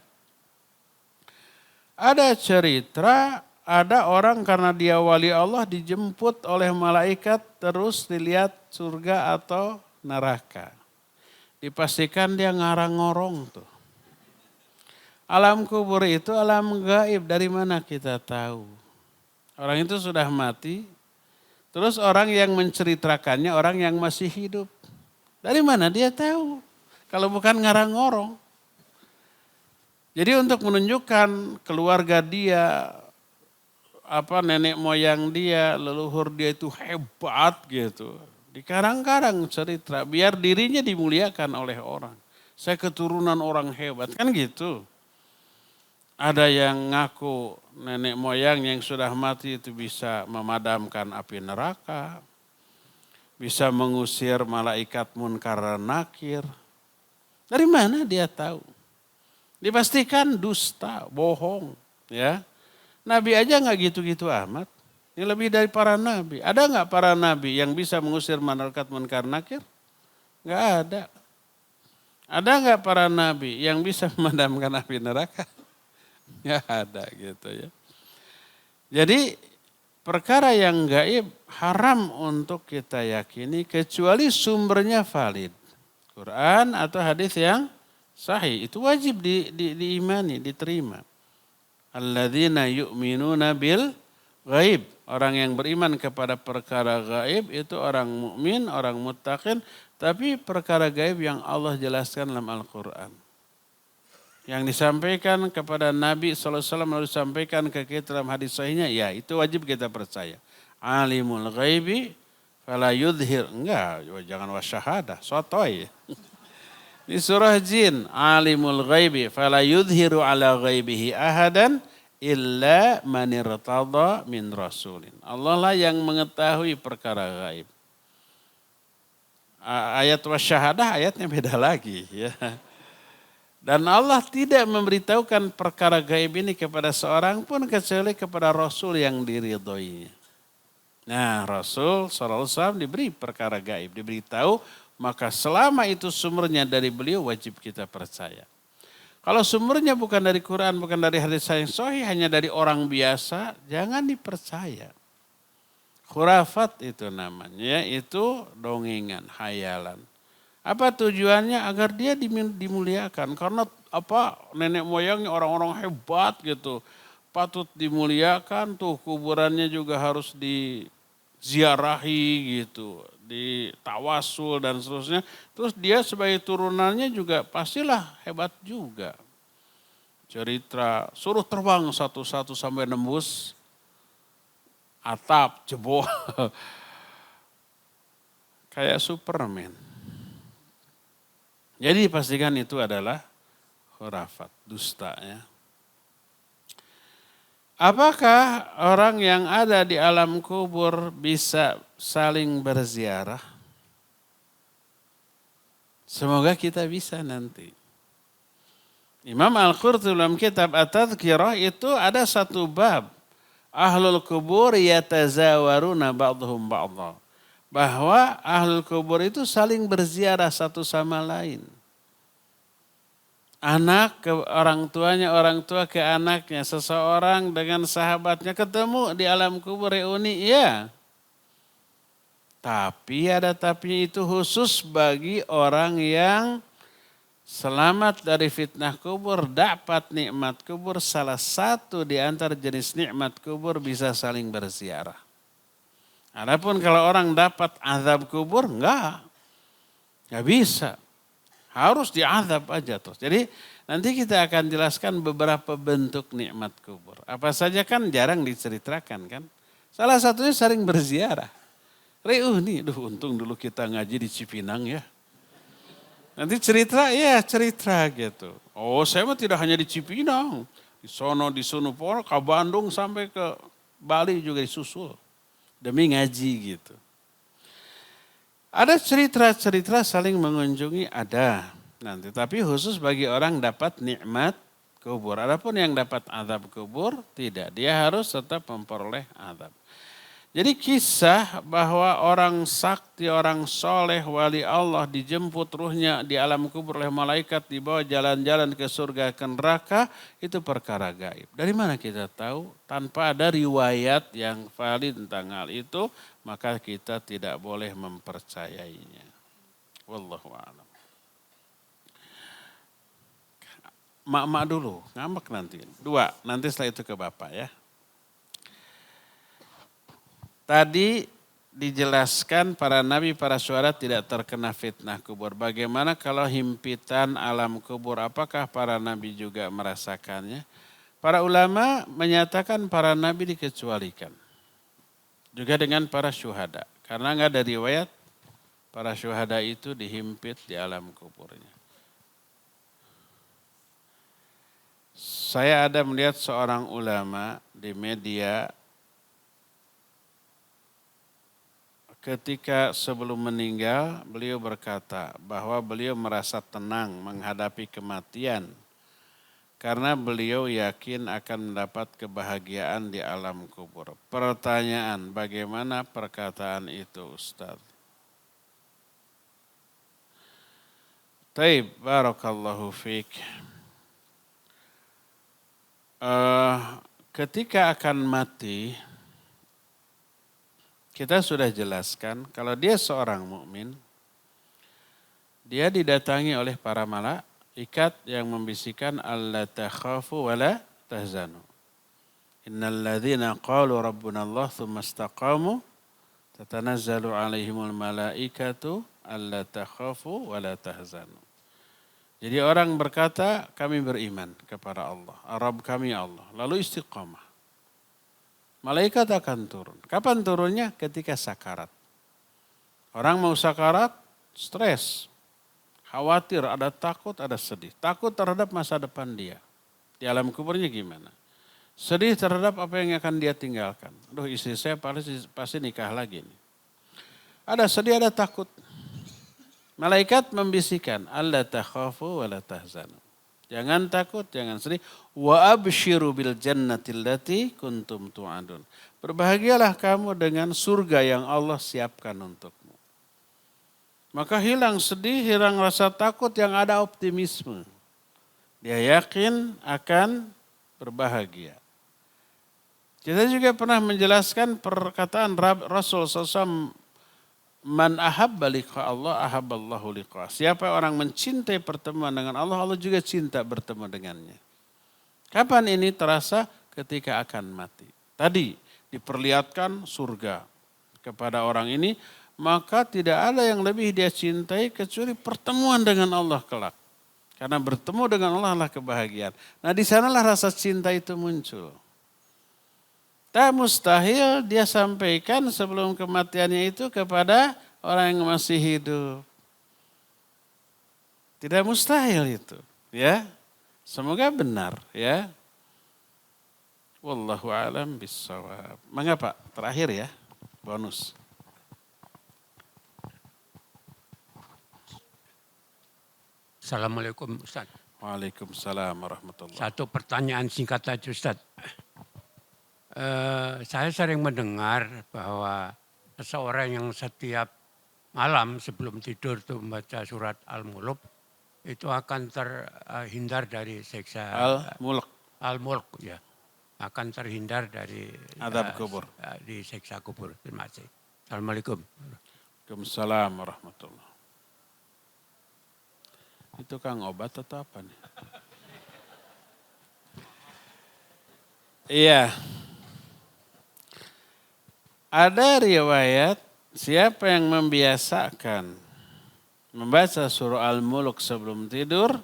A: Ada cerita, ada orang karena dia wali Allah dijemput oleh malaikat terus dilihat surga atau neraka. Dipastikan dia ngarang-ngorong tuh. Alam kubur itu alam gaib, dari mana kita tahu? Orang itu sudah mati, terus orang yang menceritakannya orang yang masih hidup. Dari mana dia tahu? Kalau bukan ngarang-ngorong. Jadi untuk menunjukkan keluarga dia, nenek moyang dia, leluhur dia itu hebat gitu. Dikarang-karang cerita, biar dirinya dimuliakan oleh orang. Saya keturunan orang hebat, kan gitu. Ada yang ngaku nenek moyang yang sudah mati itu bisa memadamkan api neraka. Bisa mengusir malaikat munkar dan nakir. Dari mana dia tahu? Dipastikan dusta, bohong. Ya. Nabi aja nggak gitu-gitu amat. Ini lebih dari para nabi. Ada nggak para nabi yang bisa mengusir malaikat munkar nakir? Nggak ada. Ada nggak para nabi yang bisa memadamkan api neraka? Nggak ada gitu ya. Jadi perkara yang gaib haram untuk kita yakini kecuali sumbernya valid. Quran atau hadis yang sahih. Itu wajib diimani, diterima. Alladzina yu'minuna bil ghaib. Orang yang beriman kepada perkara gaib itu orang mukmin, orang muttaqin. Tapi perkara gaib yang Allah jelaskan dalam Al-Quran. Yang disampaikan kepada Nabi SAW lalu disampaikan ke kita dalam hadis sahihnya, ya itu wajib kita percaya. Alimul ghaibi fala yudhir. Enggak, jangan wasyahadah, sotoy. Di surah Jin, alimul ghaibi fala yudhiru ala ghaibihi ahadan illa man irtada min rasulin. Allah lah yang mengetahui perkara gaib. Ayat wasyahadah ayatnya beda lagi ya. Dan Allah tidak memberitahukan perkara gaib ini kepada seorang pun kecuali kepada Rasul yang diridhoinya. Nah, Rasul SAW diberi perkara gaib, diberitahu, maka selama itu sumbernya dari beliau wajib kita percaya. Kalau sumbernya bukan dari Quran, bukan dari hadis yang sahih, hanya dari orang biasa, jangan dipercaya. Khurafat itu namanya, itu dongengan, hayalan. Apa tujuannya? Agar dia dimuliakan. Karena nenek moyangnya orang-orang hebat gitu. Patut dimuliakan tuh, kuburannya juga harus diziarahi gitu. Ditawasul dan seterusnya. Terus dia sebagai turunannya juga pastilah hebat juga. Cerita, suruh terbang satu-satu sampai nembus atap, jebol. Kayak Superman. Jadi dipastikan itu adalah khurafat, dusta ya. Apakah orang yang ada di alam kubur bisa saling berziarah? Semoga kita bisa nanti. Imam Al-Qurtubi dalam kitab At-Tadhkirah itu ada satu bab. Ahlul kubur yatazawaruna ba'dhum ba'dha. Bahwa ahlul kubur itu saling berziarah satu sama lain. Anak ke orang tuanya, orang tua ke anaknya. Seseorang dengan sahabatnya ketemu di alam kubur reuni, iya. Tapi ada tapi itu khusus bagi orang yang selamat dari fitnah kubur, dapat nikmat kubur. Salah satu di antara jenis nikmat kubur bisa saling berziarah. Adapun kalau orang dapat azab kubur, enggak bisa. Harus diazab aja terus. Jadi nanti kita akan jelaskan beberapa bentuk nikmat kubur. Apa saja kan jarang diceritakan kan. Salah satunya saling berziarah. Reuni, untung dulu kita ngaji di Cipinang ya. Nanti cerita gitu. Oh saya mah tidak hanya di Cipinang. Di sono, di Sunupor, ke Bandung sampai ke Bali juga disusul. Demi ngaji gitu. Ada cerita-cerita saling mengunjungi ada nanti. Tapi khusus bagi orang dapat nikmat kubur. Adapun yang dapat azab kubur tidak. Dia harus tetap memperoleh azab. Jadi kisah bahwa orang sakti, orang soleh, wali Allah dijemput ruhnya di alam kubur oleh malaikat, dibawa jalan-jalan ke surga, ke neraka, itu perkara gaib. Dari mana kita tahu? Tanpa ada riwayat yang valid tentang hal itu, maka kita tidak boleh mempercayainya. Wallahu a'lam. Mak-mak dulu, ngambek nanti. 2, nanti setelah itu ke Bapak ya. Tadi dijelaskan para nabi, para syuhada tidak terkena fitnah kubur. Bagaimana kalau himpitan alam kubur? Apakah para nabi juga merasakannya? Para ulama menyatakan para nabi dikecualikan. Juga dengan para syuhada. Karena enggak ada riwayat para syuhada itu dihimpit di alam kuburnya. Saya ada melihat seorang ulama di media ketika sebelum meninggal, beliau berkata bahwa beliau merasa tenang menghadapi kematian. Karena beliau yakin akan mendapat kebahagiaan di alam kubur. Pertanyaan, bagaimana perkataan itu Ustaz? Taib, barakallahu fiik. Ketika akan mati, kita sudah jelaskan kalau dia seorang mukmin, dia didatangi oleh para malaikat yang membisikkan alla takhafu wala tahzanu. Innal ladzina qalu rabbuna Allah tsumma istaqamu tatanazzalu alaihimul malaikatu alla takhafu wala tahzanu. Jadi orang berkata, kami beriman kepada Allah, Rabb kami Allah, lalu istiqamah. Malaikat akan turun. Kapan turunnya? Ketika sakarat. Orang mau sakarat, stres, khawatir, ada takut, ada sedih. Takut terhadap masa depan dia. Di alam kuburnya gimana? Sedih terhadap apa yang akan dia tinggalkan. Aduh, istri saya pasti nikah lagi nih. Ada sedih, ada takut. Malaikat membisikkan, alla takhafu wa la tahzanu. Jangan takut, jangan sedih. Wa abshiru bil jannatil lati kuntum tu'adun. Berbahagialah kamu dengan surga yang Allah siapkan untukmu. Maka hilang sedih, hilang rasa takut, yang ada optimisme. Dia yakin akan berbahagia. Kita juga pernah menjelaskan perkataan Rasul SAW, man ahabba liqa Allah ahabballahu liqa. Siapa orang mencintai pertemuan dengan Allah, Allah juga cinta bertemu dengannya. Kapan ini terasa? Ketika akan mati. Tadi diperlihatkan surga kepada orang ini, maka tidak ada yang lebih dia cintai kecuali pertemuan dengan Allah kelak. Karena bertemu dengan Allah adalah kebahagiaan. Nah, di sanalah rasa cinta itu muncul. Tak mustahil dia sampaikan sebelum kematiannya itu kepada orang yang masih hidup. Tidak mustahil itu, ya. Semoga benar, ya. Wallahu a'lam bissawab. Mengapa? Terakhir ya, bonus.
E: Assalamualaikum Ustaz.
A: Waalaikumsalam warahmatullahi.
E: Satu pertanyaan singkat saja Ustaz. Saya sering mendengar bahwa seseorang yang setiap malam sebelum tidur itu membaca surat Al-Mulk itu akan terhindar dari siksa Al-Mulk ya. Akan terhindar dari
A: azab kubur.
E: Di siksa kubur. Terima kasih. Assalamualaikum.
A: Waalaikumsalam warahmatullahi. Itu Kang obat atau apa nih? Iya. Ada riwayat siapa yang membiasakan membaca surah Al-Mulk sebelum tidur,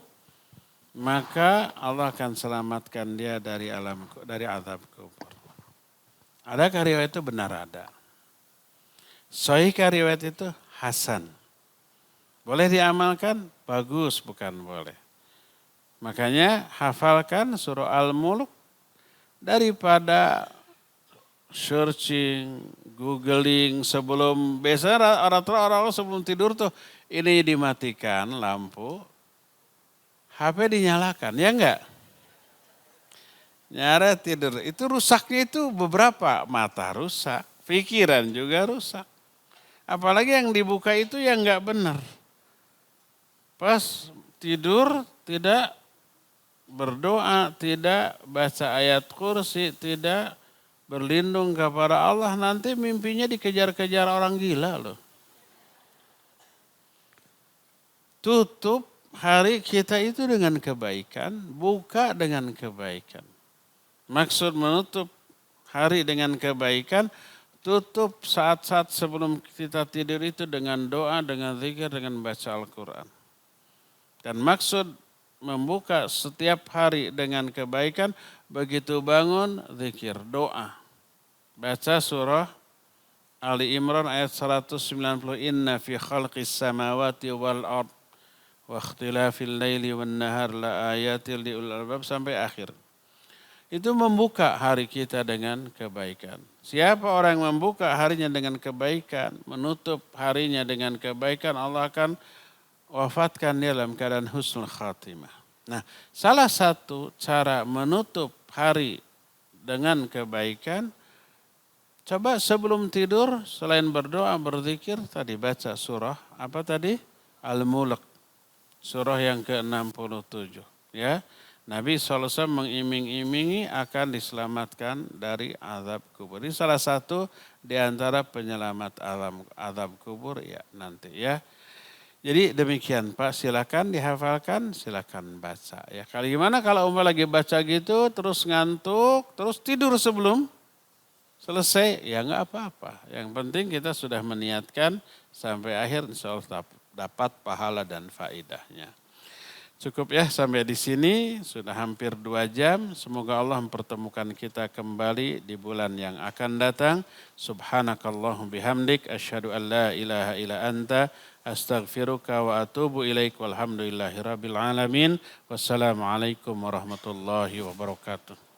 A: maka Allah akan selamatkan dia dari azab kubur. Adakah riwayat itu? Benar ada. Sahihkah riwayat itu? Hasan. Boleh diamalkan? Bagus, bukan boleh. Makanya hafalkan surah Al-Mulk daripada searching, googling sebelum, biasanya orang sebelum tidur tuh ini dimatikan lampu, HP dinyalakan, ya enggak? Nyara tidur, itu rusaknya itu beberapa, mata rusak, pikiran juga rusak. Apalagi yang dibuka itu yang enggak benar. Pas tidur tidak berdoa, tidak baca ayat kursi, tidak berlindung kepada Allah, nanti mimpinya dikejar-kejar orang gila loh. Tutup hari kita itu dengan kebaikan, buka dengan kebaikan. Maksud menutup hari dengan kebaikan, tutup saat-saat sebelum kita tidur itu dengan doa, dengan zikir, dengan baca Al-Quran. Dan maksud membuka setiap hari dengan kebaikan, begitu bangun zikir, doa. Baca surah Ali Imran ayat 190. Inna fi khalqis samawati wal ard wa ikhtilafil laili wan nahar la ayatil liul albab sampai akhir. Itu membuka hari kita dengan kebaikan. Siapa orang yang membuka harinya dengan kebaikan, menutup harinya dengan kebaikan, Allah akan wafatkan dia dalam keadaan husnul khatimah. Nah, salah satu cara menutup hari dengan kebaikan, coba sebelum tidur selain berdoa, berzikir, tadi baca surah, apa tadi? Al-Mulk. Surah yang ke-67. Ya. Nabi SAW mengiming-imingi akan diselamatkan dari azab kubur. Ini salah satu di antara penyelamat azab kubur ya nanti ya. Jadi demikian Pak, silakan dihafalkan, silakan baca. Ya kali gimana kalau umpama lagi baca gitu terus ngantuk, terus tidur sebelum selesai, ya nggak apa-apa. Yang penting kita sudah meniatkan sampai akhir insya Allah dapat pahala dan faidahnya. Cukup ya sampai di sini, sudah hampir 2 jam. Semoga Allah mempertemukan kita kembali di bulan yang akan datang. Subhanakallahum bihamdik, asyhadu an la ilaha illa anta, astaghfiruka wa atubu ilaik, walhamdulillahi rabbil alamin. Wassalamualaikum warahmatullahi wabarakatuh.